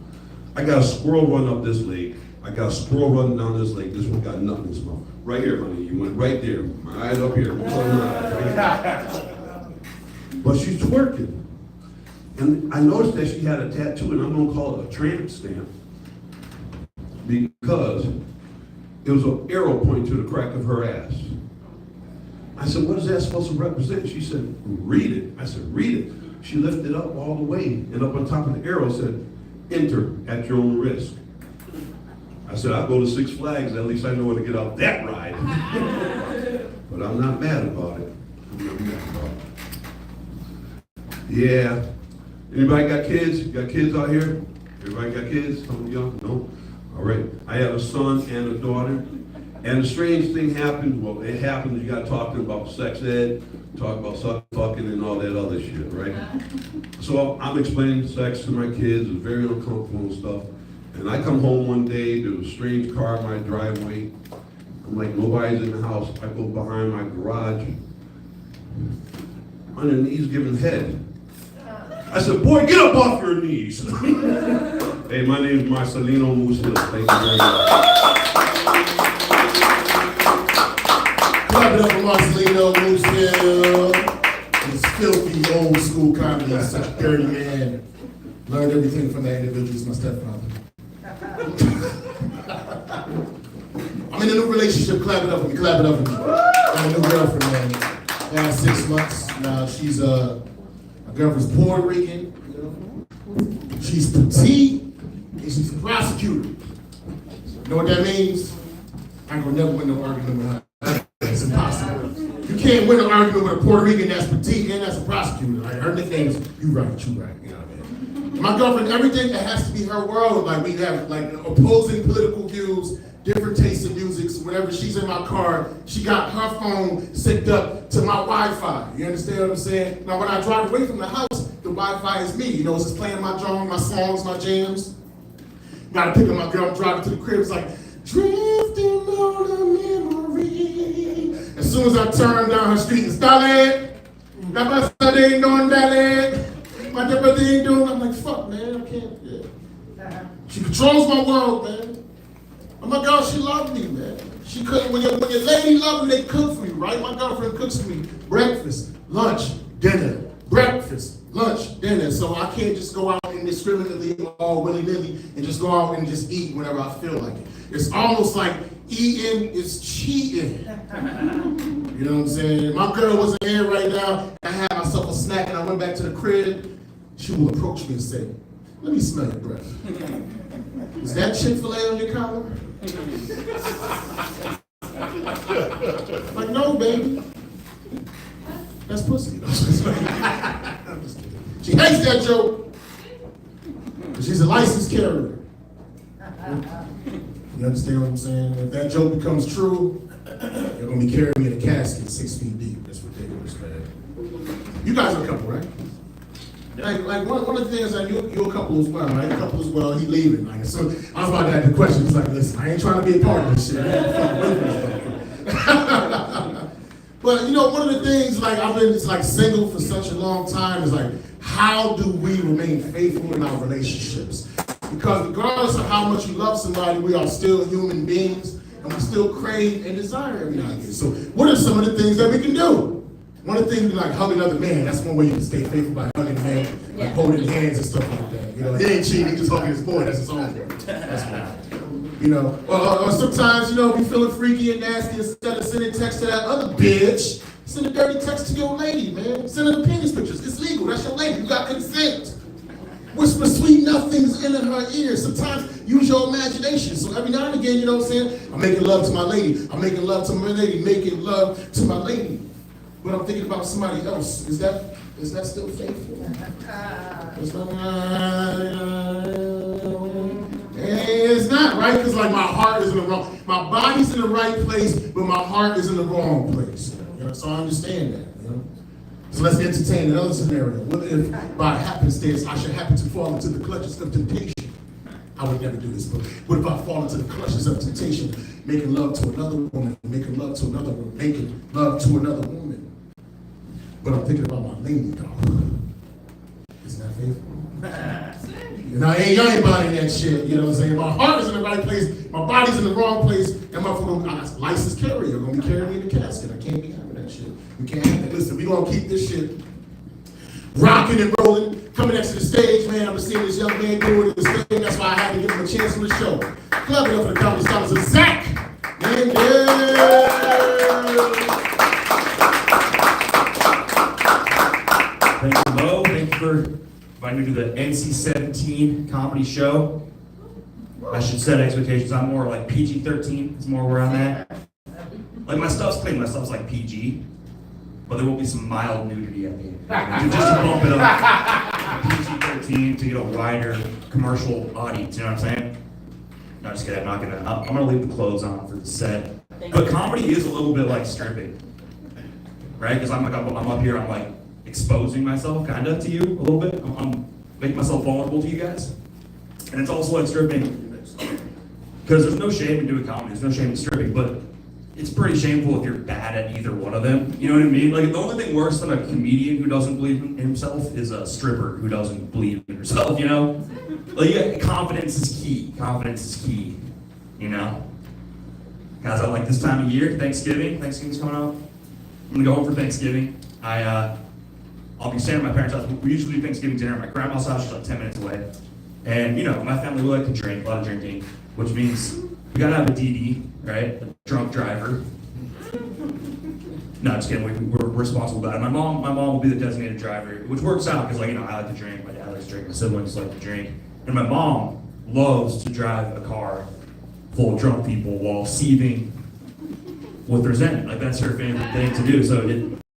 Speaker 9: I got a squirrel run up this leg. I got a squirrel running down this leg. This one got nothing in his mouth. Right here, honey. You went right there. My eyes up here. But she's twerking. And I noticed that she had a tattoo, and I'm going to call it a tramp stamp, because it was an arrow pointing to the crack of her ass. I said, what is that supposed to represent? She said, read it. I said, read it. She lifted it up all the way, and up on top of the arrow said, enter at your own risk. I said, I'll go to Six Flags, at least I know where to get off that ride. But I'm not mad about it. Yeah. Anybody got kids? Got kids out here? Everybody got kids? Some of y'all? No? All right. I have a son and a daughter. And a strange thing happened. Well, it happened. You got talking about sex ed, talk about fucking and all that other shit, right? So I'm explaining sex to my kids. It's very uncomfortable and stuff. And I come home one day, there was a strange car in my driveway. I'm like, nobody's in the house. I go behind my garage. On their knees giving head. I said, boy, get up off your knees. Hey, my name is Marcelino Moose Hill. Thank you very much.
Speaker 2: Clap it up for Marcelino Moose Hill. This filthy old school comedy, such a dirty man. Learned everything from that individual. He's my stepfather. I'm in a new relationship. Clap it up for me. Clap it up for me. Got a new girlfriend, man. Last 6 months. Now she's my girlfriend's Puerto Rican. She's petite, and she's a prosecutor. You know what that means? I ain't gonna never win no argument with her. It's impossible. You can't win an argument with a Puerto Rican that's petite and that's a prosecutor. Like, her nickname is you right. You know what I mean? My girlfriend, everything that has to be her world. Like, we have like opposing political views, different tastes in music. So whenever she's in my car, she got her phone synced up to my Wi-Fi. You understand what I'm saying? Now, when I drive away from the house, the Wi-Fi is me. It's just playing my drum, my songs, my jams. Gotta pick up my girl, driving to the crib. It's like, drifting on a memory. As soon as I turn down her street, it's Dale. Ding dong, Dale. My ding dong. I'm like, fuck, man, I can't. Yeah. She controls my world, man. Oh my God, she loved me, man. She couldn't, when your lady loved me, they cook for you, right? My girlfriend cooks for me breakfast, lunch, dinner. Breakfast, lunch, dinner. So I can't just go out indiscriminately all willy-nilly and just go out and just eat whenever I feel like it. It's almost like eating is cheating. You know what I'm saying? My girl wasn't here right now. I had myself a snack and I went back to the crib. She will approach me and say, let me smell your breath. Is that Chick-fil-A on your collar? Like, no, baby. That's pussy. She hates that joke. She's a licensed carrier. You understand what I'm saying? If that joke becomes true, you're gonna be carrying me in a casket 6 feet deep. That's ridiculous, man. You guys are a couple, right? Like one of the things I knew you're a couple as well, right? A couple as well. He leaving. Like, so I was about to ask the question. He's like, listen, I ain't trying to be a part of this shit. But one of the things, like, I've been like single for such a long time is like, how do we remain faithful in our relationships? Because regardless of how much you love somebody, we are still human beings, and we still crave and desire every now and then. So what are some of the things that we can do? One of the things, like hug another man, that's one way you can stay faithful, by hugging a man, like holding hands and stuff like that. You know, he ain't cheating, he just hugging his boy, that's his own boy. That's why. You know, or sometimes, you know, we feeling freaky and nasty, instead of sending text to that other bitch, send a dirty text to your lady, man. Send her the penis pictures, it's legal, that's your lady, you got consent. Whisper sweet nothings in her ear. Sometimes use your imagination. So every now and again, you know what I'm saying? I'm making love to my lady. I'm making love to my lady. Making love to my lady. But I'm thinking about somebody else. Is that still faithful? It's not, right? Because like my heart is in the wrong. My body's in the right place, but my heart is in the wrong place. You know? So I understand that. You know? So let's entertain another scenario. What if by happenstance I should happen to fall into the clutches of temptation? I would never do this, but what if I fall into the clutches of temptation, making love to another woman, making love to another woman, making love to another woman? But I'm thinking about my lady, though. Isn't that faithful? You know, I ain't buying that shit, you know what I'm saying? My heart is in the right place, my body's in the wrong place, and my licensed carrier gonna be carrying me in the casket. I can't be having that shit. We can't have that. Listen, we gonna keep this shit rocking and rolling. Coming next to the stage, man, I'm seeing this young man doing this thing. That's why I had to give him a chance on the show. Clap it up for the comedy stars of Zach. Man,
Speaker 5: Thank you, Mo. Thank you for inviting me to the NC-17 comedy show. I should set expectations. I'm more like PG-13. It's more where I'm at. Like my stuff's clean. My stuff's like PG. But there will be some mild nudity at the end. Just to bump it up. PG-13 to get a wider commercial audience. You know what I'm saying? No, just kidding. I'm gonna leave the clothes on for the set. But comedy is a little bit like stripping, right? Because I'm up here. I'm like exposing myself kind of to you a little bit. I'm making myself vulnerable to you guys. And it's also like stripping. Because there's no shame in doing comedy. There's no shame in stripping, but it's pretty shameful if you're bad at either one of them. You know what I mean? Like, the only thing worse than a comedian who doesn't believe in himself is a stripper who doesn't believe in herself, you know? Like, yeah, confidence is key. Confidence is key, you know? Guys, I like this time of year, Thanksgiving. Thanksgiving's coming up. I'm gonna go home for Thanksgiving. I'll be staying at my parents' house. We usually do Thanksgiving dinner at my grandma's house. She's like 10 minutes away. And, you know, my family, we like to drink, a lot of drinking, which means we gotta have a DD, right? A drunk driver. No, just kidding. We're responsible about it. My mom will be the designated driver, which works out because, like, you know, I like to drink. My dad likes to drink. My siblings like to drink. And my mom loves to drive a car full of drunk people while seething with resentment. Like, that's her favorite thing to do. So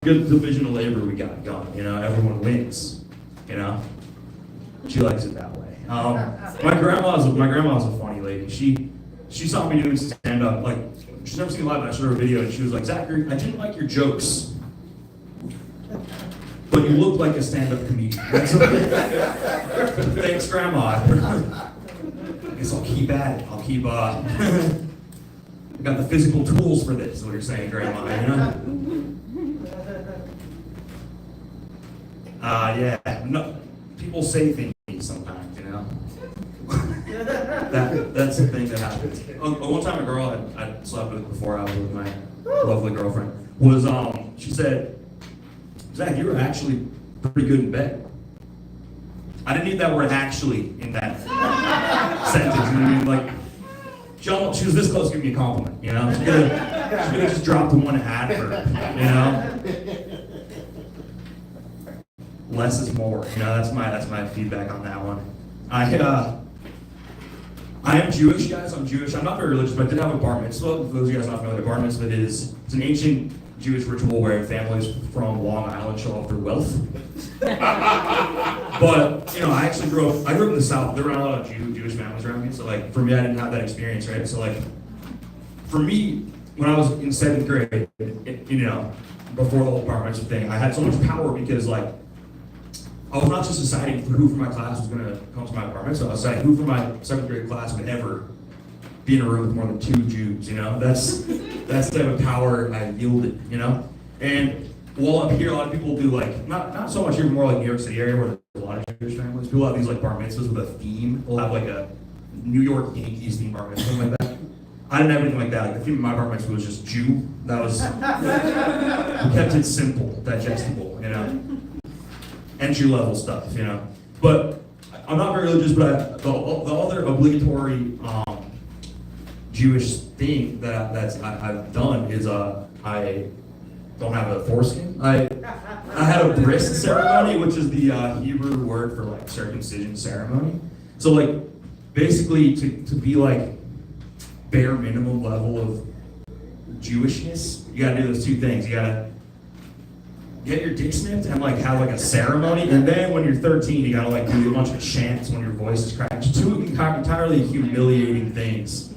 Speaker 5: good division of labor we got going. You know, everyone wins. You know, she likes it that way. My grandma's a funny lady. She saw me doing stand up. Like, she's never seen live. I showed her a video, and she was like, "Zachary, I didn't like your jokes, but you look like a stand up comedian." Thanks, Grandma. I guess I'll keep at it. I'll keep. I got the physical tools for this. Is what you're saying, Grandma? You know? Yeah. No, people say things sometimes, you know. That's the thing that happens. One time, a girl I slept with before I was with my lovely girlfriend was she said, "Zach, you were actually pretty good in bed." I didn't need that word "actually" in that sentence. You know what I mean? Like, she was this close to giving me a compliment. You know, she could have just dropped the one hat for her. You know. Less is more. You know, that's my feedback on that one. I am Jewish, guys. I'm Jewish. I'm not very religious, but I did have a bar mitzvah. For those of you guys not familiar, a bar mitzvah it's an ancient Jewish ritual where families from Long Island show off their wealth. But, you know, I grew up in the South. There were not a lot of Jewish families around me, so, like, for me, I didn't have that experience, right? So, like, for me, when I was in 7th grade, you know, before the whole bar mitzvah thing, I had so much power because, like, I was not just deciding who from my class was going to come to my apartment, so I was deciding who from my 7th grade class would ever be in a room with more than 2 Jews, you know? That's the type of power I yielded, you know? And well, up here, a lot of people do like, not so much here, but more like New York City area where there's a lot of Jewish families. People have these like bar mitzvahs with a theme. They'll have like a New York Yankees theme bar mitzvah, something like that. I didn't have anything like that. Like the theme of my bar mitzvah was just Jew. That was, we kept it simple, digestible, you know, entry level stuff, you know. But I'm not very religious, but the other obligatory Jewish thing that I've done is I don't have a foreskin. I had a bris ceremony, which is the Hebrew word for like circumcision ceremony. So like basically to be like bare minimum level of Jewishness, you gotta do those two things. You gotta get your dick snipped and like have like a ceremony, and then when you're 13, you gotta like do a bunch of chants when your voice is cracked. Two entirely humiliating things.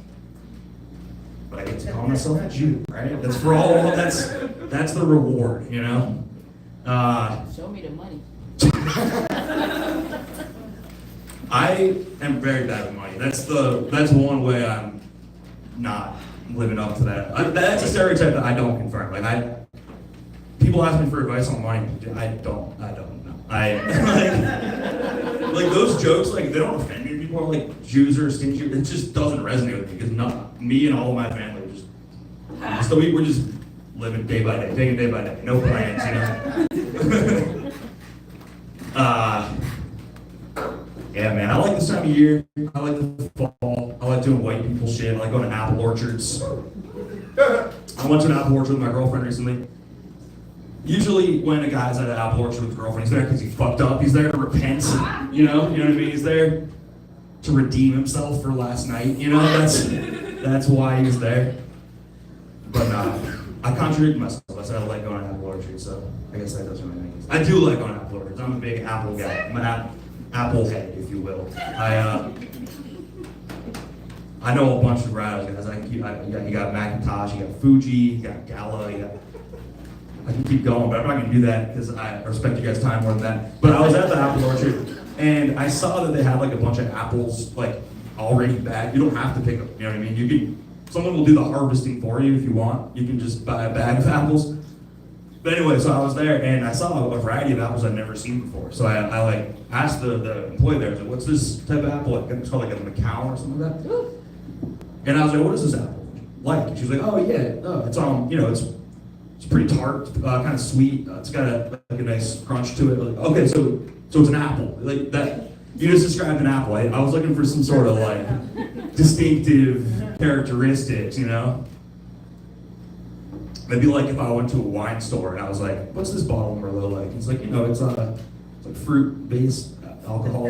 Speaker 5: But I get to call myself a Jew, right? That's for all. That's the reward, you know.
Speaker 4: Show me the money.
Speaker 5: I am very bad with money. That's one way I'm not living up to that. That's a stereotype that I don't confirm. Like people ask me for advice on money. I don't know. Like those jokes, like they don't offend me. People are like Jews are stingy. It just doesn't resonate with me because me and all of my family are just we're just living day by day, taking it day by day, no plans, you know. Yeah, man, I like this time of year. I like the fall. I like doing white people shit. I like going to apple orchards. I went to an apple orchard with my girlfriend recently. Usually when a guy's at an apple orchard with his girlfriend, he's there because he fucked up. He's there to repent, you know what I mean? He's there to redeem himself for last night, you know? That's why he's there. But I contradict myself. I said I like going to apple orchards, so I guess that doesn't really make sense. I do like going to apple orchards. I'm a big apple guy. I'm an apple head, if you will. I know a bunch of riders, guys. You got Macintosh, you got Fuji, you got Gala, I can keep going, but I'm not going to do that because I respect you guys' time more than that. But I was at the apple orchard, and I saw that they had like a bunch of apples like already bagged. You don't have to pick them, you know what I mean? Someone will do the harvesting for you if you want. You can just buy a bag of apples. But anyway, so I was there, and I saw a variety of apples I'd never seen before. So I like asked the employee there, I was like, what's this type of apple? Like, it's called like a Macau or something like that. And I was like, what is this apple like? And she was like, oh yeah, it's you know, it's pretty tart, kind of sweet. It's got like a nice crunch to it. Like, okay, so it's an apple. Like that, you just described an apple. I was looking for some sort of like distinctive characteristics, you know? Maybe like if I went to a wine store and I was like, what's this bottle of Merlot like? It's like, you know, it's like fruit-based alcohol.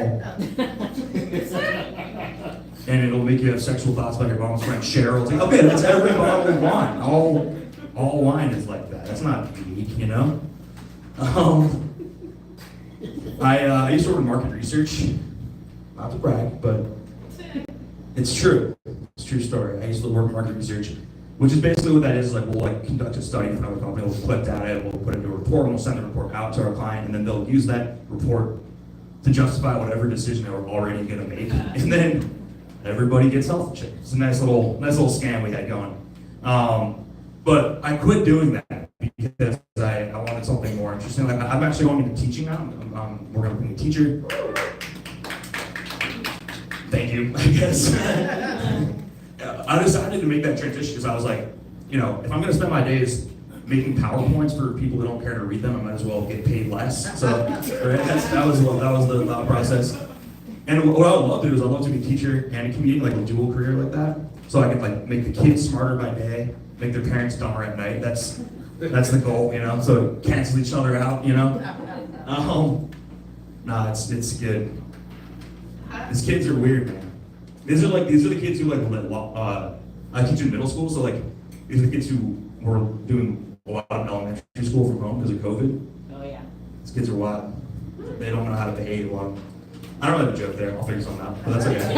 Speaker 5: And it'll make you have sexual thoughts about your mom's friend Cheryl. It's like, okay, that's every bottle of wine. All wine is like that. That's not unique, you know? I used to work in market research. Not to brag, but it's true. It's a true story. I used to work in market research, which is basically what that is. Like we'll like conduct a study for another company. We'll collect data. We'll put it into a report. And we'll send the report out to our client, and then they'll use that report to justify whatever decision they were already going to make. And then everybody gets health insurance. It's a nice little scam we had going. But I quit doing that because I wanted something more interesting. Like I'm actually going into teaching now. We're going to be a teacher. Thank you, I guess. I decided to make that transition because I was like, you know, if I'm going to spend my days making PowerPoints for people that don't care to read them, I might as well get paid less. So that was the thought process. And what I would love to do is I'd love to be a teacher and a comedian, like a dual career like that. So I could like make the kids smarter by day, make their parents dumber at night. That's the goal, you know. So cancel each other out, you know. Nah, it's good. These kids are weird, man. These are the kids who I teach in middle school, so like these are the kids who were doing a lot of elementary school from home because of COVID.
Speaker 4: Oh yeah.
Speaker 5: These kids are wild. They don't know how to behave well. I don't have a joke there. I'll figure something out, but that's okay.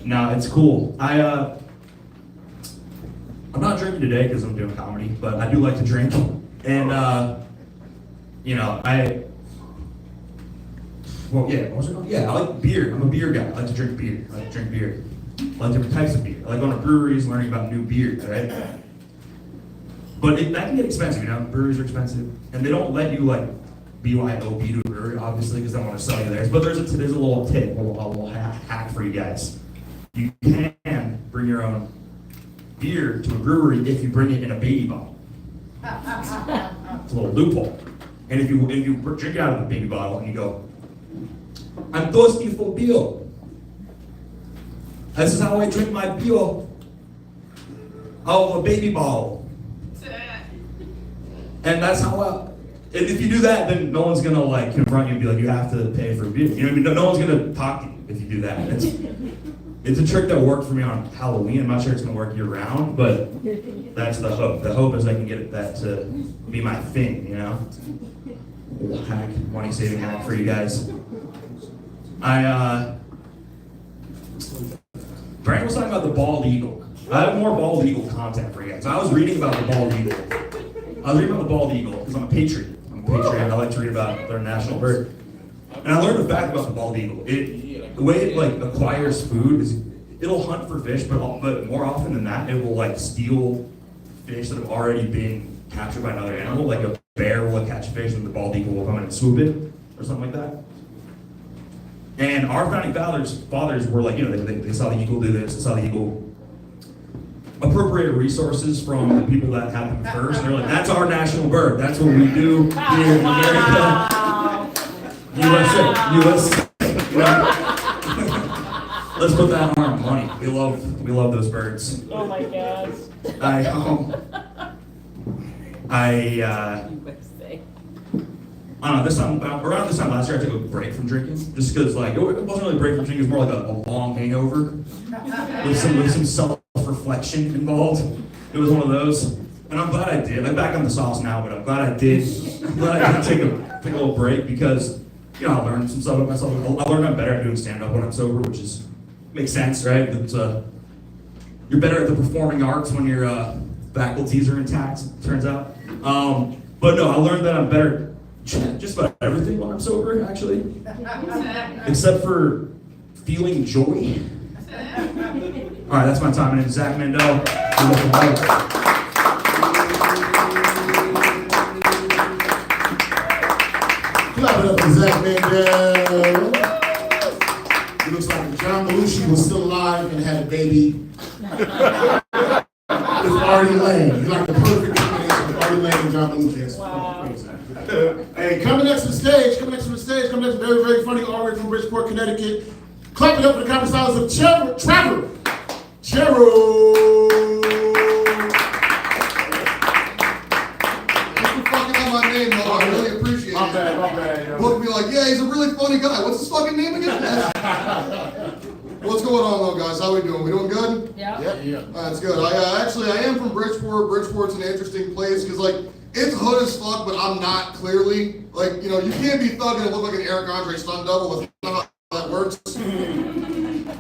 Speaker 5: No, it's cool. I'm not drinking today because I'm doing comedy, but I do like to drink, and you know, I like beer. I'm a beer guy. I like to drink beer. I like different types of beer. I like going to breweries, learning about new beers, right? But that can get expensive, you know, breweries are expensive, and they don't let you like BYOB to a brewery, obviously, because they want to sell you theirs. But there's a little tip, a little hack for you guys. You can bring your own beer to a brewery if you bring it in a baby bottle. It's a little loophole. And if you drink it out of the baby bottle and you go, I'm thirsty for beer. This is how I drink my beer out of a baby bottle. And that's how and if you do that, then no one's gonna like confront you and be like, you have to pay for beer. You know what I mean? No one's gonna talk to you if you do that. It's a trick that worked for me on Halloween. I'm not sure it's gonna work year round, but that's the hope. The hope is I can get that to be my thing, you know? A little hack, money saving hack for you guys. Brandon was talking about the bald eagle. I have more bald eagle content for you guys. I was reading about the bald eagle. Because I'm a patriot. I like to read about their national bird. And I learned a fact about the bald eagle. The way it like acquires food is it'll hunt for fish, but more often than that, it will like steal fish that have already been captured by another animal. Like a bear will catch fish and the bald eagle will come in and swoop it, or something like that. And our founding fathers were like, you know, they saw the eagle do this, they saw the eagle appropriate resources from the people that had them first. And they're like, that's our national bird. That's what we do here in America. USA. You know? Let's put that on our money. We love those birds.
Speaker 4: Oh my gosh.
Speaker 5: I don't know, around this time last year, I took a break from drinking. Just because, like, it wasn't really a break from drinking, it was more like a long hangover with some self-reflection involved. It was one of those. And I'm glad I did. I'm back on the sauce now, but I'm glad I did. I'm glad I did take a little break because, you know, I learned some stuff about myself. I learned I'm better at doing stand-up when I'm sober, which makes sense, right? You're better at the performing arts when your faculties are intact, it turns out. But no, I learned that I'm better at just about everything when I'm sober, actually. Except for feeling joy. All right, that's my time. My name is Zach Mandel.
Speaker 2: Clap it up for Zach Mandel. It looks like if John Belushi was still alive and had a baby. It's Artie Lang. He's like the perfect combination of Artie Lang and John Belushi.
Speaker 4: Wow.
Speaker 2: Hey, coming next to the stage, very, very funny artist from Bridgeport, Connecticut. Clap it up for the comedy stylist of Trevor. Thanks
Speaker 7: for fucking up my name, though. I really appreciate it.
Speaker 2: My bad.
Speaker 7: Look be like, yeah, he's a really funny guy. What's his fucking name again? What's going on, though, guys? How we doing? We doing good?
Speaker 4: Yeah.
Speaker 7: That's good. I am from Bridgeport. Bridgeport's an interesting place because, like, it's hood as fuck, but I'm not clearly. Like, you know, you can't be thugging and look like an Eric Andre stunt double. That's not how that works.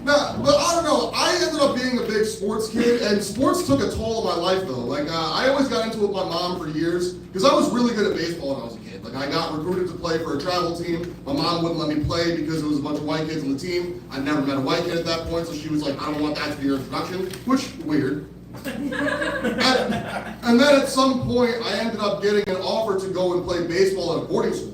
Speaker 7: Nah, but I don't know. I ended up being a big sports kid, and sports took a toll on my life, though. Like, I always got into it with my mom for years because I was really good at baseball when I was a kid. Like, I got recruited to play for a travel team. My mom wouldn't let me play because there was a bunch of white kids on the team. I never met a white kid at that point, so she was like, I don't want that to be your introduction, which, weird. And then at some point, I ended up getting an offer to go and play baseball at a boarding school.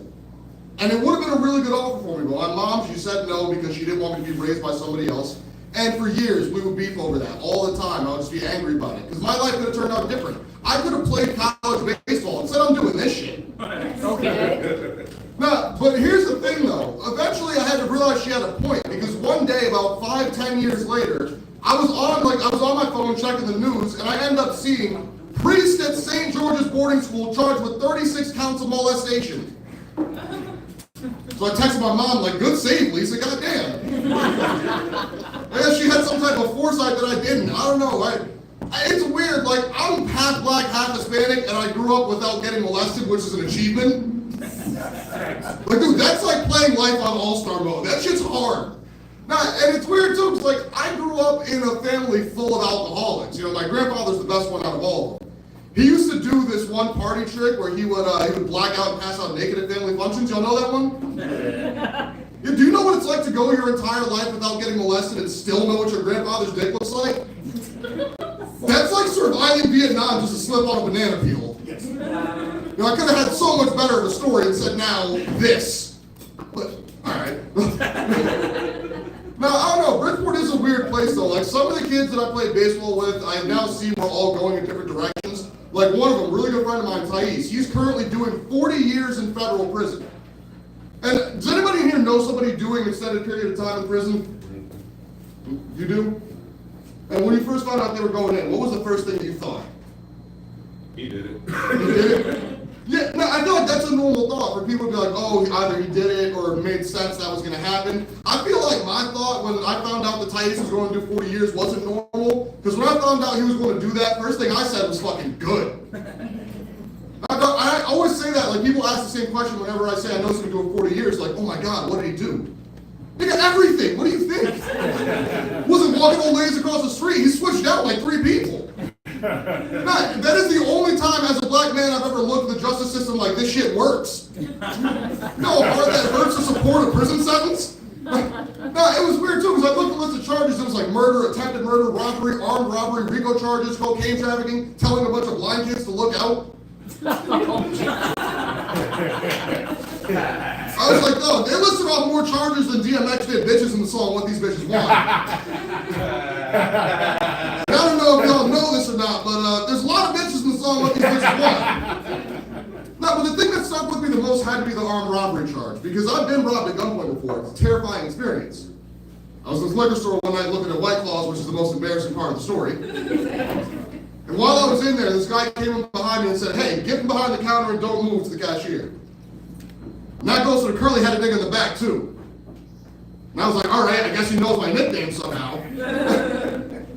Speaker 7: And it would have been a really good offer for me, but my mom, she said no because she didn't want me to be raised by somebody else. And for years, we would beef over that all the time. I would just be angry about it because my life could have turned out different. I could have played college baseball. Instead, I'm doing this shit.
Speaker 4: Okay.
Speaker 7: Nah, but here's the thing, though. Eventually, I had to realize she had a point because one day, about 5-10 years later, I was on my phone checking the news, and I ended up seeing priest at St. George's boarding school charged with 36 counts of molestation. So I texted my mom, like, good save, Lisa, goddamn. I guess she had some type of foresight that I didn't. I don't know. It's weird. Like, I'm half black, half Hispanic, and I grew up without getting molested, which is an achievement. Like, dude, that's like playing life on All-Star mode. That shit's hard. And it's weird, too, because, like, I grew up in a family full of alcoholics. You know, my grandfather's the best one out of all of them. He used to do this one party trick where he would black out and pass out naked at family functions. Y'all know that one? Yeah, do you know what it's like to go your entire life without getting molested and still know what your grandfather's dick looks like? That's like surviving Vietnam just to slip on a banana peel. You know, I could have had so much better of a story and said now this. But, alright. Now, I don't know, Bridgeport is a weird place though. Like some of the kids that I played baseball with, I now see we're all going in different directions. Like one of them, really good friend of mine, Thais, he's currently doing 40 years in federal prison. And does anybody here know somebody doing an extended period of time in prison? You do? And when you first found out they were going in, what was the first thing that you thought?
Speaker 9: He did it.
Speaker 7: He did it? Yeah, no, I feel like that's a normal thought for people to be like, oh, either he did it or it made sense that was going to happen. I feel like my thought when I found out that Thais was going to do 40 years wasn't normal, because when I found out he was going to do that, first thing I said was fucking good. I always say that, like people ask the same question whenever I say I know he's going to do 40 years, like, oh my God, what did he do? He got everything, what do you think? Wasn't walking old ladies across the street, he switched out like 3 people. Nah, that is the only time as a black man I've ever looked at the justice system like this shit works. No part that hurts to support a prison sentence. No, it was weird too because I looked at the list of charges. It was like murder, attempted murder, robbery, armed robbery, RICO charges, cocaine trafficking, telling a bunch of blind kids to look out. I was like, no, they listed off more charges than DMX did bitches in the song What These Bitches Want. I don't know if y'all know this or not, but there's a lot of bitches in the song What These Bitches Want. No, but the thing that stuck with me the most had to be the armed robbery charge, because I've been robbed at gunpoint before. It's a terrifying experience. I was in this liquor store one night looking at White Claws, which is the most embarrassing part of the story. And while I was in there, this guy came up behind me and said, hey, get from behind the counter and don't move to the cashier. And that goes to the curly-headed nigga in the back, too. And I was like, all right, I guess he knows my nickname somehow.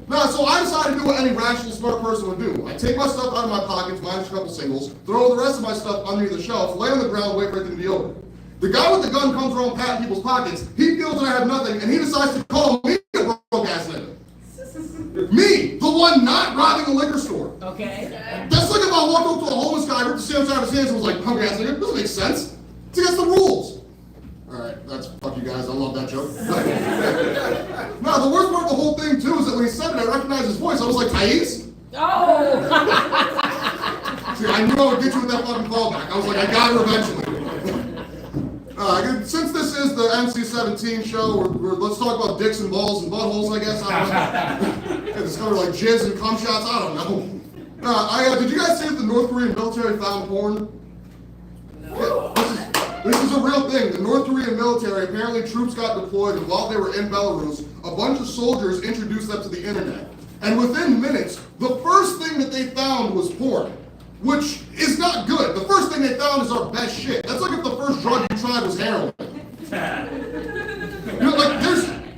Speaker 7: No, so I decided to do what any rational, smart person would do. I take my stuff out of my pockets, minus a couple singles, throw the rest of my stuff underneath the shelf, lay on the ground, wait for it to be open. The guy with the gun comes around patting people's pockets, he feels that I have nothing, and he decides to call me a broke-ass nigga. Me, the one not robbing a liquor store.
Speaker 4: Okay.
Speaker 7: That's like if I walked up to a homeless guy, ripped the sandwich out of his hands, and was like, hungry ass nigga, it doesn't make sense. It's against the rules. Alright, that's fuck you guys, I love that joke. No, the worst part of the whole thing too is that when he said it, I recognized his voice. I was like, Thais?
Speaker 4: Oh!
Speaker 7: See, I knew I would get you with that fucking callback. I was like, I got her eventually. Since this is the NC-17 show, let's talk about dicks and balls and buttholes, I guess. I don't know. Discover like jizz and cum shots, I don't know. Did you guys see that the North Korean military found porn? No. Yeah, this is a real thing. The North Korean military, apparently troops got deployed, and while they were in Belarus, a bunch of soldiers introduced them to the internet. And within minutes, the first thing that they found was porn, which is not good. The first thing they found is our best shit. That's like if the first drug you tried was heroin. You know, like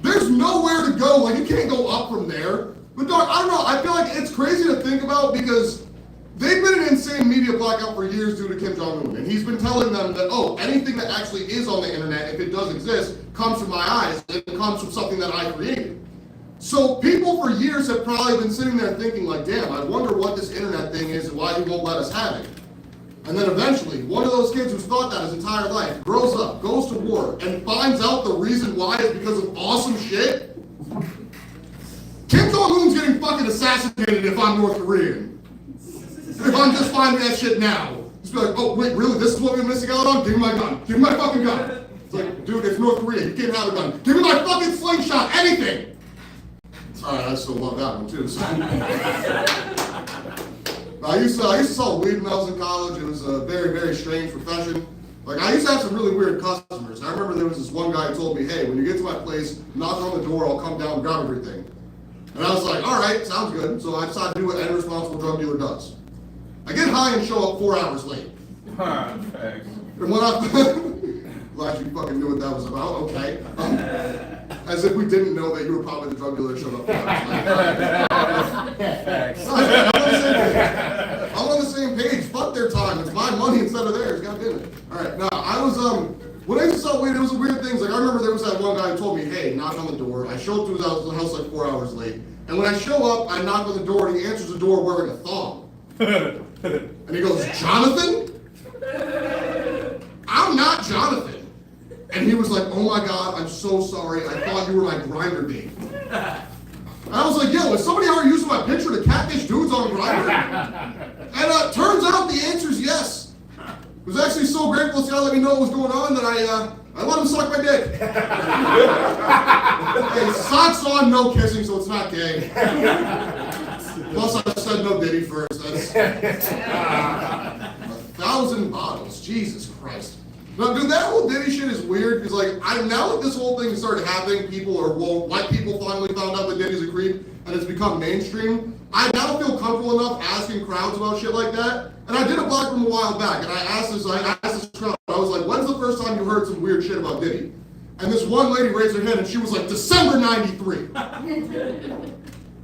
Speaker 7: there's nowhere to go. Like you can't go up from there. But dog, I don't know. I feel like it's crazy to think about because they've been an insane media blackout for years due to Kim Jong-un. And he's been telling them that, oh, anything that actually is on the internet, if it does exist, comes from my eyes. It comes from something that I created. So people for years have probably been sitting there thinking like, damn, I wonder what this internet thing is and why he won't let us have it. And then eventually, one of those kids who's thought that his entire life grows up, goes to war, and finds out the reason why is because of awesome shit. Kim Jong-un's getting fucking assassinated if I'm North Korean. If I'm just finding that shit now. Just be like, oh wait, really? This is what we're missing out on? Give me my gun. Give me my fucking gun. It's like, dude, it's North Korea. You can't have a gun. Give me my fucking slingshot. Anything. Alright, I still love that one too. So. I used to sell weed when I was in college. It was a very, very strange profession. Like I used to have some really weird customers. I remember there was this one guy who told me, hey, when you get to my place, knock on the door, I'll come down and grab everything. And I was like, alright, sounds good. So I decided to do what any responsible drug dealer does. I get high and show up 4 hours late.
Speaker 1: Thanks.
Speaker 7: And when I glad you fucking knew what that was about, okay. As if we didn't know that you were probably the drug dealer that showed up 4 hours late. I'm on the same page. Fuck their time. It's my money instead of theirs. God damn it. Alright, now I was when I used to sell weed, it was weird things. Like I remember there was that one guy who told me, hey, knock on the door. I show up to his house like 4 hours late. And when I show up, I knock on the door and he answers the door wearing a thong. And he goes, Jonathan? I'm not Jonathan. And he was like, oh my God, I'm so sorry. I thought you were my grinder date. And I was like, yo, is somebody already using my picture to catfish dudes on Grindr? And turns out the answer is yes. I was actually so grateful this guy let me know what was going on that I let him suck my dick. Hey, socks on, no kissing, so it's not gay. Plus, I said no Diddy first. That's 1,000 bottles. Jesus Christ. No, dude, that whole Diddy shit is weird because, like, now that this whole thing started happening, white people finally found out that Diddy's a creep and it's become mainstream. I now feel comfortable enough asking crowds about shit like that. And I did a blog from a while back, and I asked this crowd, I was like, when's the first time you heard some weird shit about Diddy? And this one lady raised her hand, and she was like, December '93.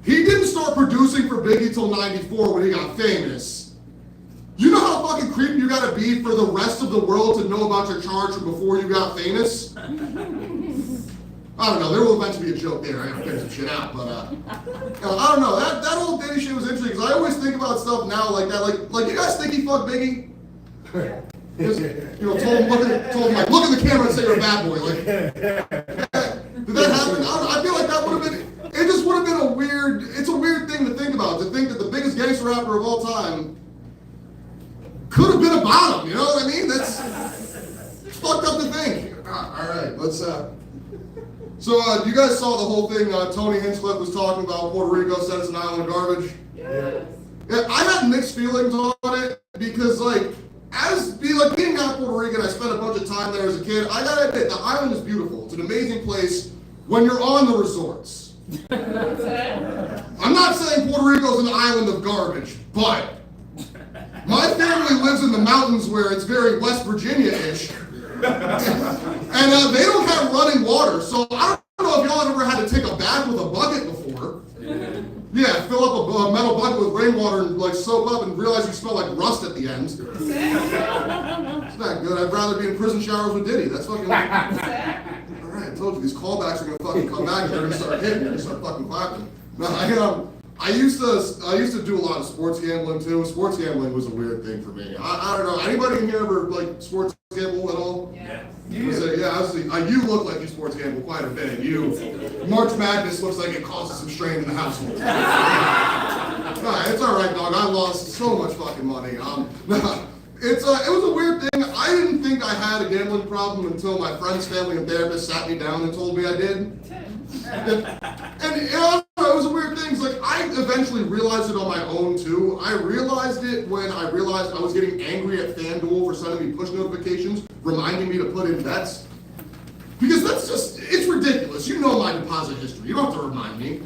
Speaker 7: He didn't start producing for Biggie till '94 when he got famous. You know how fucking creepy you gotta be for the rest of the world to know about your charge from before you got famous? I don't know, there will eventually be a joke there, I gotta figure some shit out, but I don't know, that whole Diddy shit was interesting, because I always think about stuff now like that, like you guys think he fucked Biggie? Just, told him like, look at the camera and say you're a bad boy, like, did that happen? I feel like that would have been, it just would have been it's a weird thing to think about, to think that the biggest gangster rapper of all time could have been about him, you know what I mean? That's fucked up to think. All right, let's, so you guys saw the whole thing Tony Hinchcliffe was talking about Puerto Rico said it's an island of garbage?
Speaker 4: Yes.
Speaker 7: Yeah, I had mixed feelings on it because, like, being out of Puerto Rican, I spent a bunch of time there as a kid. I gotta admit, the island is beautiful. It's an amazing place when you're on the resorts. I'm not saying Puerto Rico is an island of garbage, but my family lives in the mountains where it's very West Virginia-ish. And they don't have running water, so I don't know if y'all have ever had to take a bath with a bucket before. Yeah, fill up a metal bucket with rainwater and like soak up and realize you smell like rust at the end. It's not good. I'd rather be in prison showers with Diddy. That's fucking. All right, I told you these callbacks are gonna fucking come back. They're gonna start hitting. They're gonna start fucking clapping. No, I used to do a lot of sports gambling too. Sports gambling was a weird thing for me. I don't know. Anybody in here ever like sports gamble at all?
Speaker 4: Yeah.
Speaker 7: Obviously, you look like you sports gamble quite a bit. March Madness looks like it causes some strain in the household. It's all right, dog. I lost so much fucking money. It was a weird thing. I didn't think I had a gambling problem until my friend's family and therapist sat me down and told me I did. And it was a weird thing. It's like I eventually realized it on my own too. I realized it when I realized I was getting angry at FanDuel for sending me push notifications, reminding me to put in bets. Because it's ridiculous. You know my deposit history. You don't have to remind me.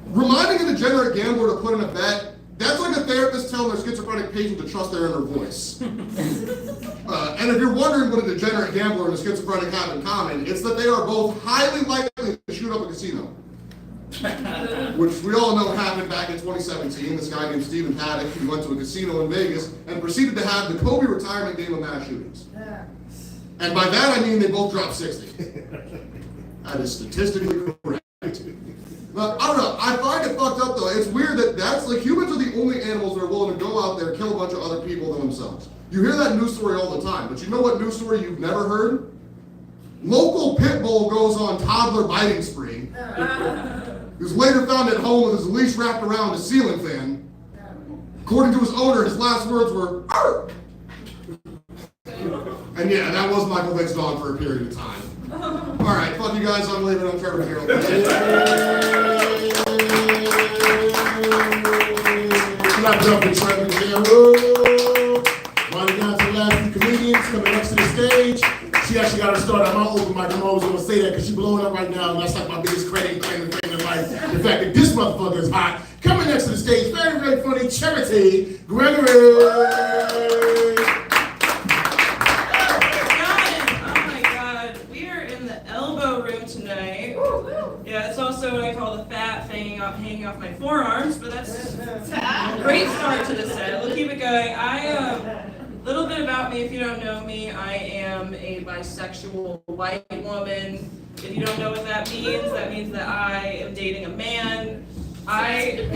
Speaker 7: Reminding a degenerate gambler to put in a bet, that's like a therapist telling their schizophrenic patient to trust their inner voice. And if you're wondering what a degenerate gambler and a schizophrenic have in common, it's that they are both highly likely to shoot up a casino. Which we all know happened back in 2017. This guy named Stephen Paddock, he went to a casino in Vegas and proceeded to have the Kobe retirement game of mass shootings. And by that I mean they both dropped 60. That is statistically correct. I don't know, I find it fucked up though. It's weird that's like humans are the only animals that are willing to go out there and kill a bunch of other people than themselves. You hear that news story all the time, but you know what news story you've never heard? Local pit bull goes on toddler biting spree. He was later found at home with his leash wrapped around a ceiling fan. According to his owner, his last words were, "Arr!" And yeah, that was Michael Vick's dog for a period of time. All right, fuck you guys, I'm leaving. I'm Trevor Gerald.
Speaker 2: Not jumping, Trevor Gerald. Running down to the last few comedians coming next to the stage. She actually got her start on my open mic. I'm always gonna say that because she's blowing up right now, and that's like my biggest credit claim to fame in life. The fact that this motherfucker is hot. Coming next to the stage, very, very funny, Charity Gregory.
Speaker 10: Yeah, it's also what I call the fat hanging off my forearms, but that's a great start to the set. We'll keep it going. A little bit about me, if you don't know me, I am a bisexual white woman. If you don't know what that means that I am dating a man. I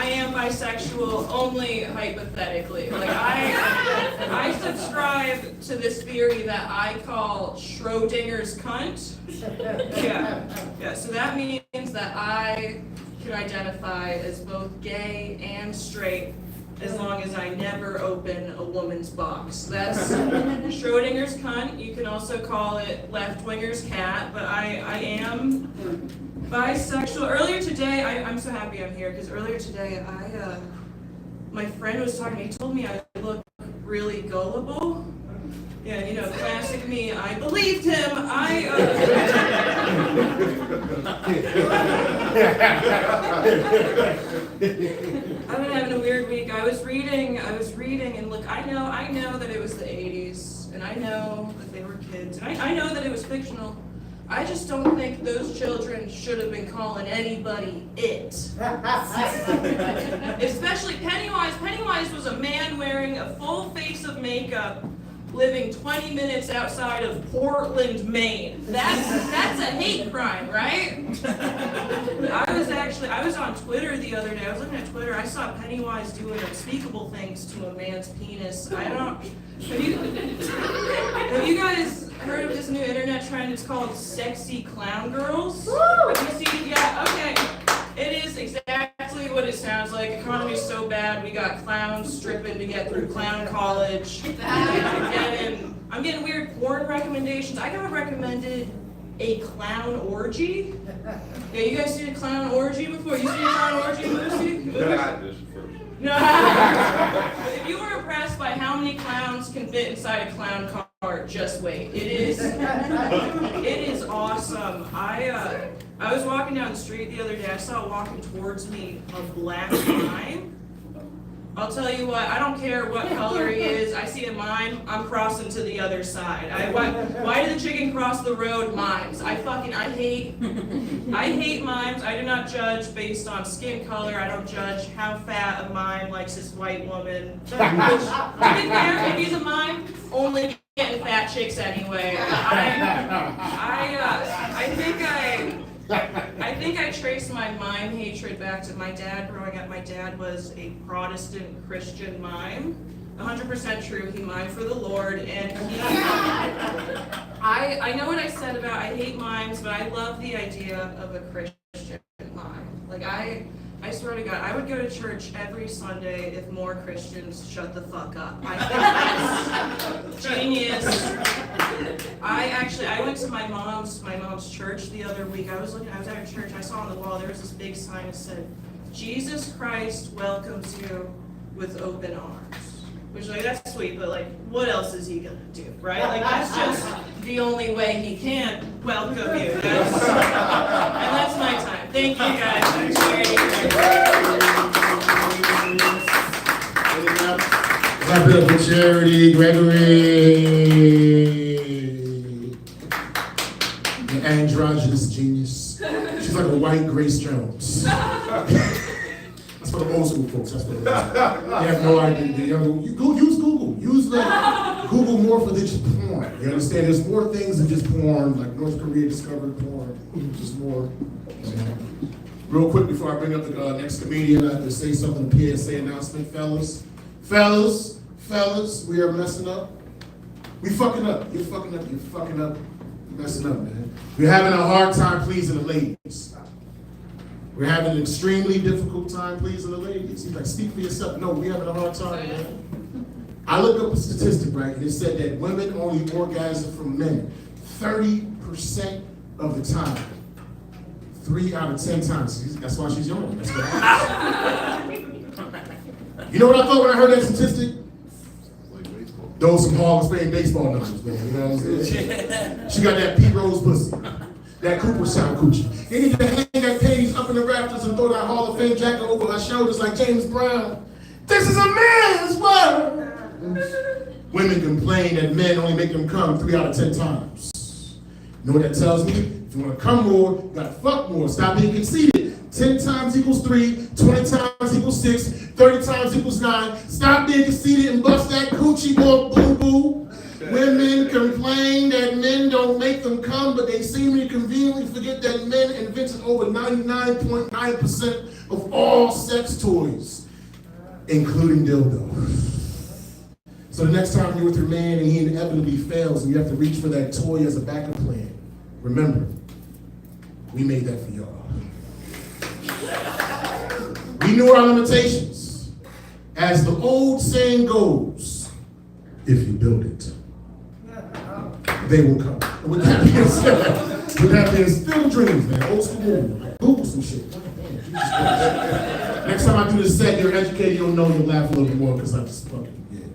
Speaker 10: am bisexual only hypothetically. Like I subscribe to this theory that I call Schrodinger's cunt. Yeah, so that means that I can identify as both gay and straight as long as I never open a woman's box. That's Schrodinger's cunt. You can also call it left-winger's cat, but I am bisexual. Earlier today, I'm so happy I'm here, because earlier today, my friend was talking to me, he told me I look really gullible. Yeah, you know, classic me, I believed him. I've been having a weird week. I was reading, and look, I know that it was the 80s, and I know that they were kids, and I know that it was fictional. I just don't think those children should have been calling anybody it. Especially Pennywise. Pennywise was a man wearing a full face of makeup, living 20 minutes outside of Portland, Maine. That's a hate crime, right? I was on Twitter the other day. I was looking at Twitter. I saw Pennywise doing unspeakable things to a man's penis. Have you guys heard of this new internet trend? It's called sexy clown girls. Have you seen? Yeah, okay. It is exactly what it sounds like. Economy's so bad, we got clowns stripping to get through clown college. I'm getting weird porn recommendations. I got recommended a clown orgy. Yeah, you guys seen a clown orgy before? You seen a clown orgy, Lucy? No. If you were impressed by how many clowns can fit inside a clown car, just wait. It is awesome. I was walking down the street the other day. I saw walking towards me a black mime. I'll tell you what, I don't care what color he is. I see a mime, I'm crossing to the other side. Why did the chicken cross the road? Mimes. I hate mimes. I do not judge based on skin color. I don't judge how fat a mime likes his white woman. Which, to be fair, if he's a mime, only getting fat chicks anyway. I think I trace my mime hatred back to my dad growing up. My dad was a Protestant Christian mime. 100% true, he mimed for the Lord, and I know what I said about I hate mimes, but I love the idea of a Christian mime. Like, I swear to God, I would go to church every Sunday if more Christians shut the fuck up. I think that's genius. I went to my mom's church the other week. I was at church, I saw on the wall, there was this big sign that said, Jesus Christ welcomes you with open arms. Which, like, that's sweet, but, like, what else is he gonna do, right? Like, that's just the only way he can welcome you. And that's my time. Thank you, guys.
Speaker 2: Clap it up for Charity Gregory. The androgynous genius. She's like a white Grace Jones. That's for the old school folks. That's for the old school. You have no idea. You use Google. Use Google more for just porn. You understand? There's more things than just porn. Like North Korea discovered porn. Just more. Real quick before I bring up the next comedian, I have to say something. PSA announcement, fellas, we are messing up. We fucking up. You're fucking up. You're fucking up. You're messing up, man. We're having a hard time pleasing the ladies. We're having an extremely difficult time pleasing the ladies. He's like, speak for yourself. No, we're having a hard time, man. I looked up a statistic, right, and it said that women only orgasm from men 30% of the time. 3 out of 10 times. That's why she's young. That's what you know what I thought when I heard that statistic? Those from Hall playing baseball numbers, man. You know what I'm saying? She got that Pete Rose pussy. That Cooper sound coochie. They need to hang that panties up in the rafters and throw that Hall of Fame jacket over her shoulders like James Brown. This is a man's world. Women complain that men only make them come 3 out of 10 times. You know what that tells me? If you want to come more, you gotta fuck more. Stop being conceited. 10 times equals 3, 20 times equals 6, 30 times equals 9. Stop being conceited and bust that coochie more, boo-boo. Women complain that men don't make them come, but they seem to conveniently forget that men invented over 99.9% of all sex toys, including dildos. So the next time you're with your man and he inevitably fails and you have to reach for that toy as a backup plan, remember, we made that for y'all. We knew our limitations. As the old saying goes, if you build it, they will come. And with that being said, still dreams, man. Old school movie. Google some shit. Jesus Christ. Next time I do this set, you're educated, you'll know, you'll laugh a little bit more because I'm just fucking, yeah.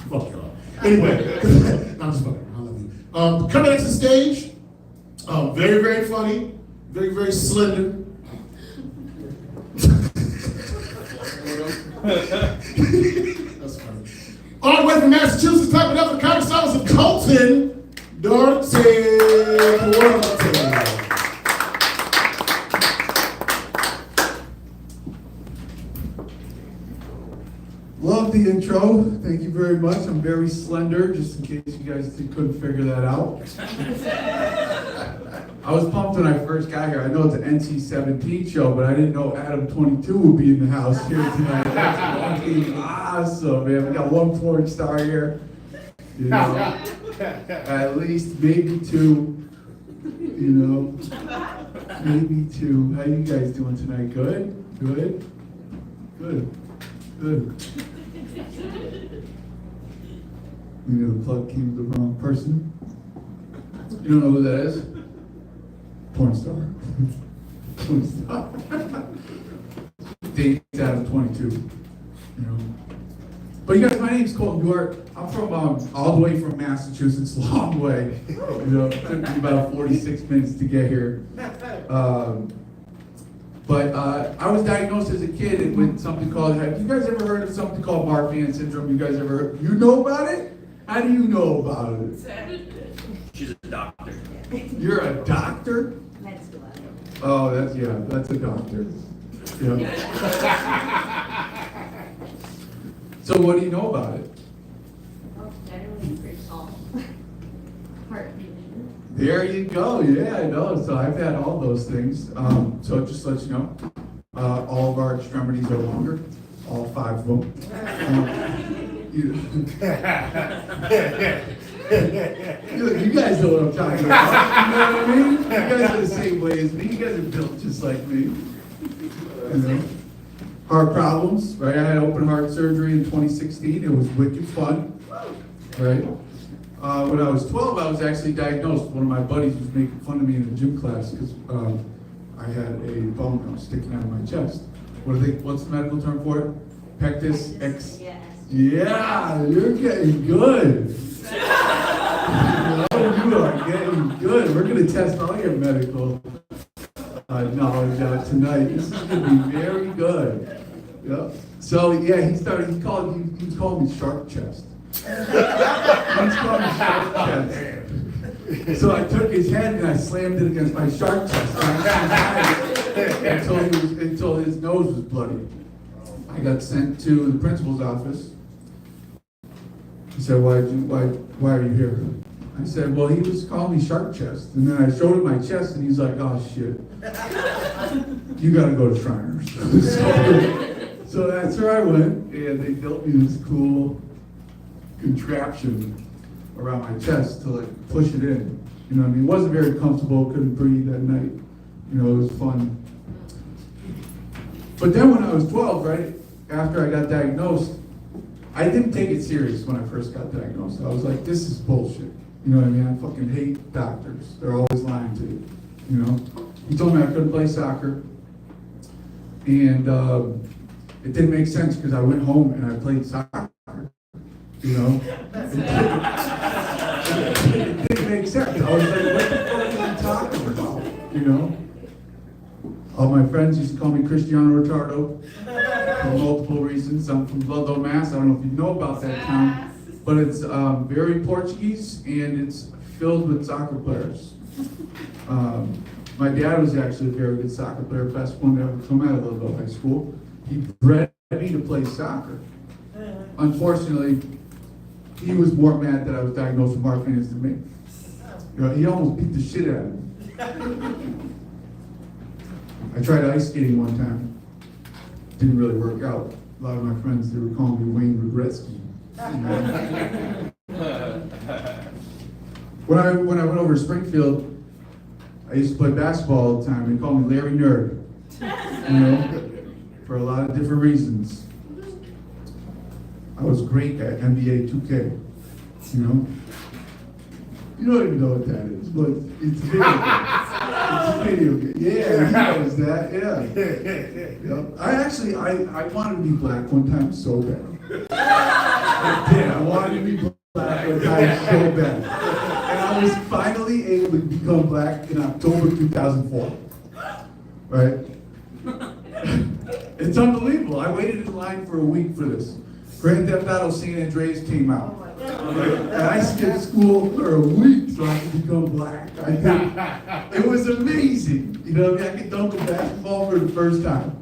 Speaker 2: Fuck y'all. Anyway, I'm just fucking, I love you. Coming next to the stage, very, very funny, very, very slender. That's funny. All the way from Massachusetts, clap it up for Comic Stars of Colton Dante.
Speaker 3: Love the intro. Thank you very much. I'm very slender, just in case you guys couldn't figure that out. I was pumped when I first got here. I know it's an NC-17 show, but I didn't know Adam 22 would be in the house here tonight. That's fucking awesome, man. We got one porn star here. You know, at least maybe two. You know, maybe two. How you guys doing tonight? Good? Good? Good. Good. You know, the plug came to the wrong person. You don't know who that is? Porn star. Porn star. Dates out of 22. You know. But you guys, my name's Colton Duart. I'm from all the way from Massachusetts, long way. You know, it took me about 46 minutes to get here. But I was diagnosed as a kid with something called, have you guys ever heard of something called Marfan syndrome? You guys ever heard? You know about it? How do you know about it?
Speaker 5: She's a doctor.
Speaker 3: You're a doctor? Oh, that's a doctor. Yeah. So what do you know about it?
Speaker 4: Well, generally pretty tall. Heart condition.
Speaker 3: There you go. Yeah, I know. So I've had all those things. So just to let you know, all of our extremities are longer, all 5 of them. You guys know what I'm talking about. You know what I mean? You guys are the same way as me. You guys are built just like me. You know? Heart problems, right? I had open heart surgery in 2016. It was wicked fun, right? When I was 12, I was actually diagnosed. One of my buddies was making fun of me in a gym class because I had a bone that was sticking out of my chest. What's the medical term for it? Pectus ex.
Speaker 4: Yes.
Speaker 3: Yeah, you're getting good. You are getting good. We're gonna test all your medical knowledge out tonight. This is gonna be very good. Yep. So yeah, he called me shark chest. He's called me shark chest. So I took his head and I slammed it against my shark chest until his nose was bloody. I got sent to the principal's office. He said, why are you here? I said, well, he was calling me shark chest. And then I showed him my chest and he's like, oh shit. You gotta go to Shriners. So that's where I went, and they built me this cool contraption around my chest to like push it in. You know what I mean? It wasn't very comfortable, couldn't breathe at night. You know, it was fun. But then when I was 12, right, after I got diagnosed, I didn't take it serious when I first got diagnosed. I was like, this is bullshit. You know what I mean? I fucking hate doctors. They're always lying to you, you know? He told me I couldn't play soccer. And it didn't make sense because I went home and I played soccer, you know? It didn't make sense. I was like, what the fuck are you talking about, you know? All my friends used to call me Cristiano Ricardo for multiple reasons. I'm from Ludlow, Mass. I don't know if you know about that town, but it's very Portuguese and it's filled with soccer players. My dad was actually a very good soccer player, best one to ever come out of Ludlow High School. He bred me to play soccer. Unfortunately, he was more mad that I was diagnosed with Marfan's than me. You know, he almost beat the shit out of me. I tried ice skating one time. Didn't really work out. A lot of my friends, they were calling me Wayne Gretzky. When I went over to Springfield, I used to play basketball all the time. They called me Larry Nerd, you know, for a lot of different reasons. I was great at NBA 2K, you know. You don't even know what that is, but it's a video game. It's a video game. Yeah, he knows that, yeah. Yep. I wanted to be black one time so bad. I wanted to be black one time so bad. And I was finally able to become black in October 2004. Right? It's unbelievable. I waited in line for a week for this. Grand Theft Auto San Andreas came out. And I skipped school for a week so I could become black. It was amazing. You know, I could dunk a basketball for the first time.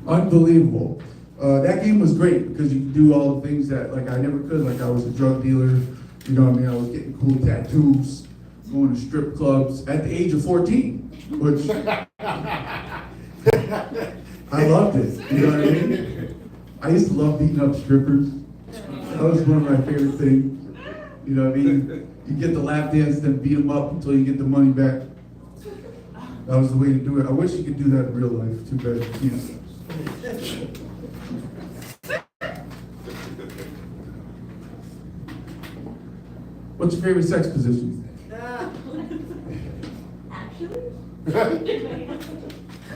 Speaker 3: Unbelievable. That game was great because you could do all the things that like I never could. Like I was a drug dealer. You know what I mean? I was getting cool tattoos, going to strip clubs at the age of 14, which I loved it. You know what I mean? I used to love beating up strippers. That was one of my favorite things. You know what I mean? You get the lap dance, then beat them up until you get the money back. That was the way to do it. I wish you could do that in real life. Too bad you can't. What's your favorite sex position?
Speaker 4: Actually?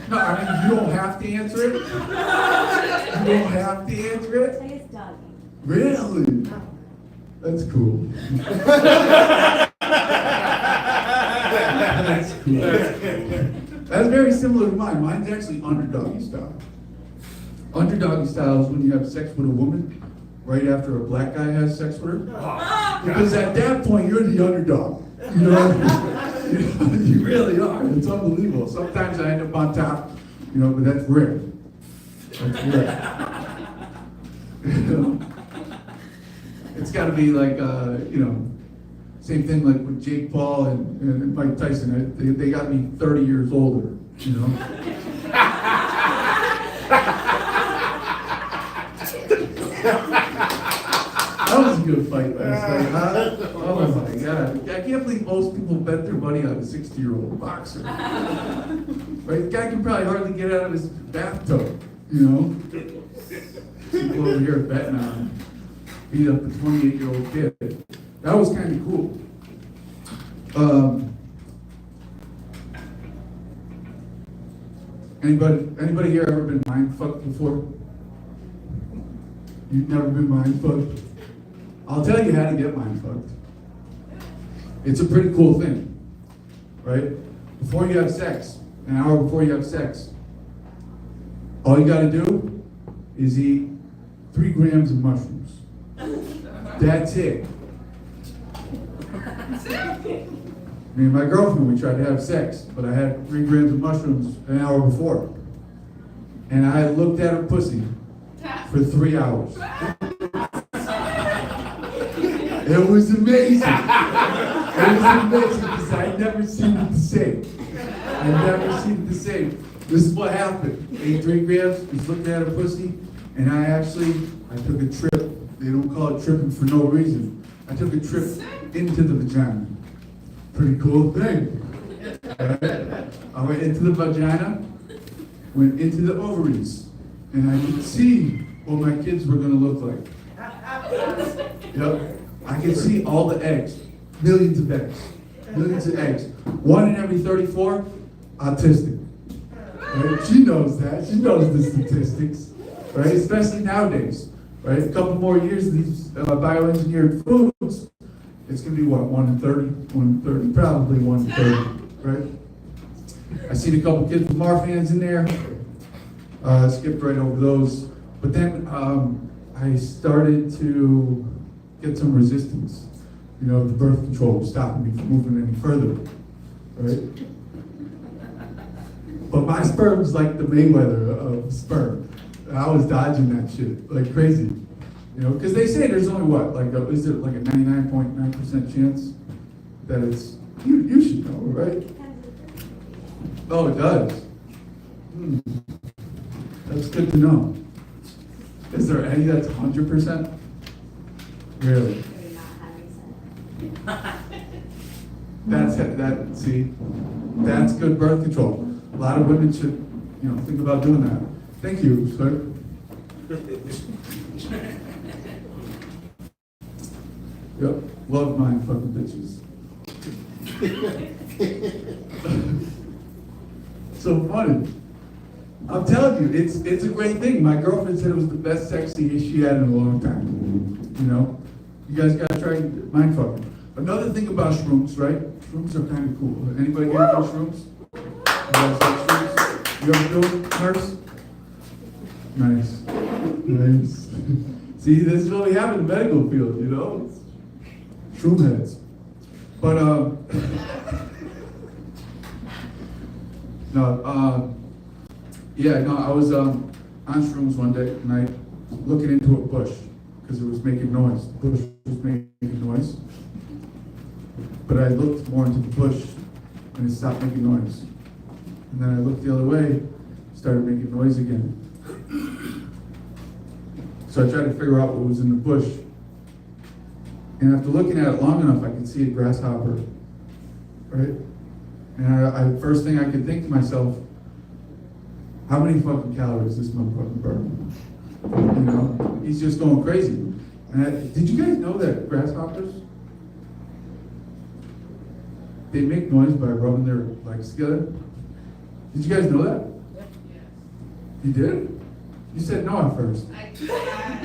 Speaker 3: No, I mean, you don't have to answer it. You don't have to answer it.
Speaker 4: I guess doggy.
Speaker 3: Really? That's cool. That's cool. That's very similar to mine. Mine's actually underdoggy style. Underdoggy style is when you have sex with a woman right after a black guy has sex with her. Because at that point, you're the underdog. You know? You really are. It's unbelievable. Sometimes I end up on top, you know, but that's rare. That's rare. It's got to be like, you know, same thing like with Jake Paul and Mike Tyson. They got me 30 years older, you know. That was a good fight last night, huh? Oh my God. I can't believe most people bet their money on a 60-year-old boxer. Right? The guy can probably hardly get out of his bathtub, you know? People over here betting on him. Beat up the 28-year-old kid. That was kind of cool. Anybody here ever been mind fucked before? You've never been mind fucked? I'll tell you how to get mind fucked. It's a pretty cool thing, right? Before you have sex, an hour before you have sex, all you gotta do is eat 3 grams of mushrooms. That's it. Me and my girlfriend, we tried to have sex, but I had 3 grams of mushrooms an hour before. And I looked at her pussy for 3 hours. It was amazing. It was amazing because I'd never seen it the same. I'd never seen it the same. This is what happened. Ate 3 grams, just looked at her pussy, and I took a trip. They don't call it tripping for no reason. I took a trip into the vagina. Pretty cool thing. Right? I went into the vagina, went into the ovaries, and I could see what my kids were gonna look like. Yep. I could see all the eggs, millions of eggs. 1 in every 34, autistic. Right? She knows that. She knows the statistics, right? Especially nowadays, right? A couple more years of these bioengineered foods, it's gonna be what, 1 in 30? 1 in 30, probably 1 in 30, right? I seen a couple kids with Marfans in there. Skipped right over those. But then I started to get some resistance. You know, the birth control was stopping me from moving any further, right? But my sperm's like the Mayweather of sperm. I was dodging that shit like crazy. You know, because they say there's only what, like, is it like a 99.9% chance that it's, you should know, right? Oh, it does. That's good to know. Is there any that's 100%? Really? See, that's good birth control. A lot of women should, think about doing that. Thank you, sir. Yep, love mine fucking bitches. So funny. I'm telling you, it's a great thing. My girlfriend said it was the best sex scene she had in a long time. You guys gotta try mind fucking. Another thing about shrooms, right? Shrooms are kind of cool. Anybody here do shrooms? You guys like shrooms? You ever do it, nurse? Nice. Nice. See, this is what we have in the medical field, Shroom heads. But, I was on shrooms one day and I looking into a bush because it was making noise. The bush was making noise. But I looked more into the bush and it stopped making noise. And then I looked the other way, it started making noise again. So I tried to figure out what was in the bush. And after looking at it long enough, I could see a grasshopper, right? And first thing I could think to myself, how many fucking calories this motherfucker burn? He's just going crazy. And did you guys know that grasshoppers, they make noise by rubbing their legs together? Did you guys know that?
Speaker 4: Yes.
Speaker 3: You did? You said no at first.
Speaker 4: I forgot.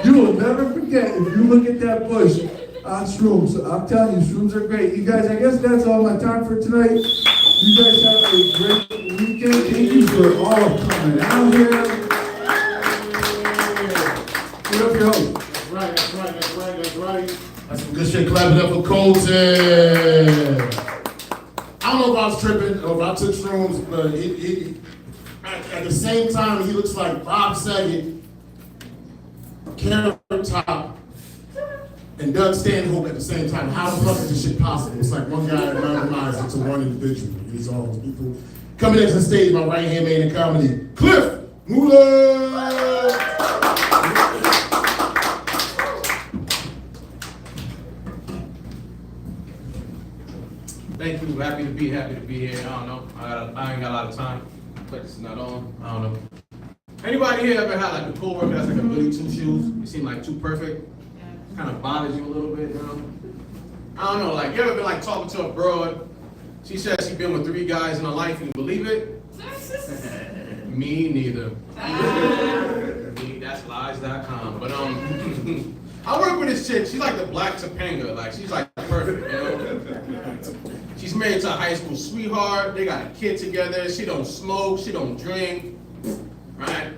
Speaker 3: You will never forget if you look at that bush on shrooms. I'm telling you, shrooms are great. You guys, I guess that's all my time for tonight. You guys have a great weekend. Thank you for all coming out here. Get up your host.
Speaker 2: That's right. That's some good shit. Clap it up for Colton. I don't know if I was tripping or if I took shrooms, but at the same time, he looks like Bob Saget, Carrot Top, and Doug Stanhope at the same time. How the fuck is this shit possible? It's like one guy randomized it to one individual. These all those people. Coming into the stage, my right hand man in comedy, Cliff Moolah.
Speaker 1: Thank you. Happy to be here. I don't know. I ain't got a lot of time. But it's not on. I don't know. Anybody here ever had like a coworker that's like a really two shoes? You seem like too perfect. Kind of bothers you a little bit, I don't know. Like you ever been like talking to a broad? She says she been with 3 guys in her life, and you believe it? Me neither. Me, that's lies.com. But I work with this chick. She's like the black Topanga. Like she's like perfect, She's married to a high school sweetheart. They got a kid together. She don't smoke. She don't drink. Right?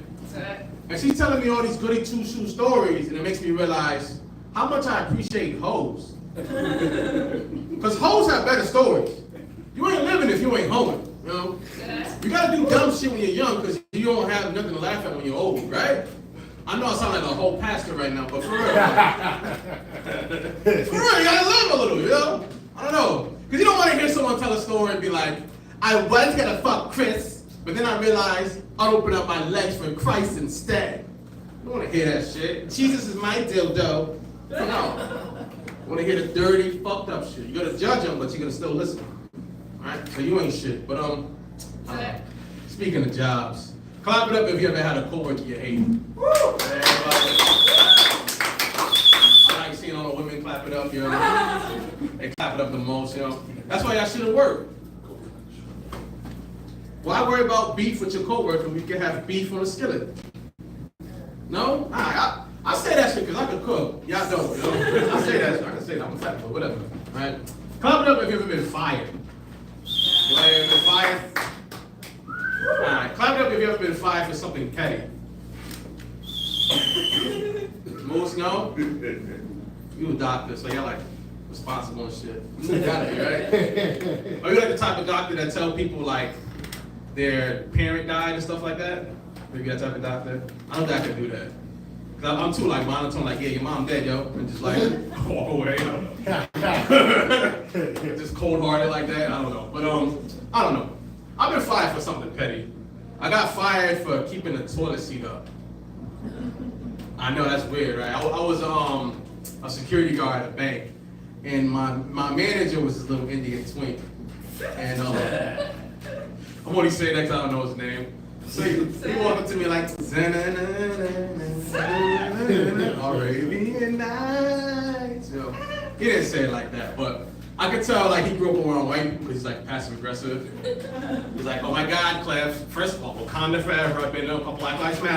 Speaker 1: And she's telling me all these goody two-shoe stories, and it makes me realize how much I appreciate hoes. Because hoes have better stories. You ain't living if you ain't hoeing, You gotta do dumb shit when you're young because you don't have nothing to laugh at when you're old, right? I know I sound like a whole pastor right now, but for real. For real, you gotta live a little, I don't know. Because you don't want to hear someone tell a story and be like, I was gonna fuck Chris, but then I realized I'll open up my legs for Christ instead. I don't want to hear that shit. Jesus is my dildo. No. I want to hear the dirty, fucked up shit. You're gonna judge them, but you're gonna still listen. Alright? So you ain't shit. But speaking of jobs, clap it up if you ever had a coworker you hated. I like seeing all the women clap it up, They clap it up the most, That's why y'all shouldn't work. Why worry about beef with your coworker when you can have beef on a skillet? No? I say that shit because I can cook. Y'all don't, I say that shit. I can say that. I'm a fat boy, whatever. Alright? Clap it up if you've ever been fired. You ever been fired? Alright, clap it up if you've ever been fired for something petty. Most no? You a doctor, so you're like responsible and shit. You got it, right? Are you like the type of doctor that tell people like their parent died and stuff like that? Maybe that type of doctor? I don't think I can do that. Cause I'm too like monotone, like, yeah, your mom dead, yo. And just like walk away, Just cold hearted like that. I don't know. But I don't know. I've been fired for something petty. I got fired for keeping the toilet seat up. I know that's weird, right? I was a security guard at a bank, and my manager was this little Indian twink, and I'm only saying that 'cause I don't know his name. So he walked up to me like, Arabian Nights. You know, he didn't say it like that, but I could tell like he grew up around white people. He's like passive aggressive. He's like, oh my God, Clef. First of all, Wakanda forever. I've been up, Black Lives Matter.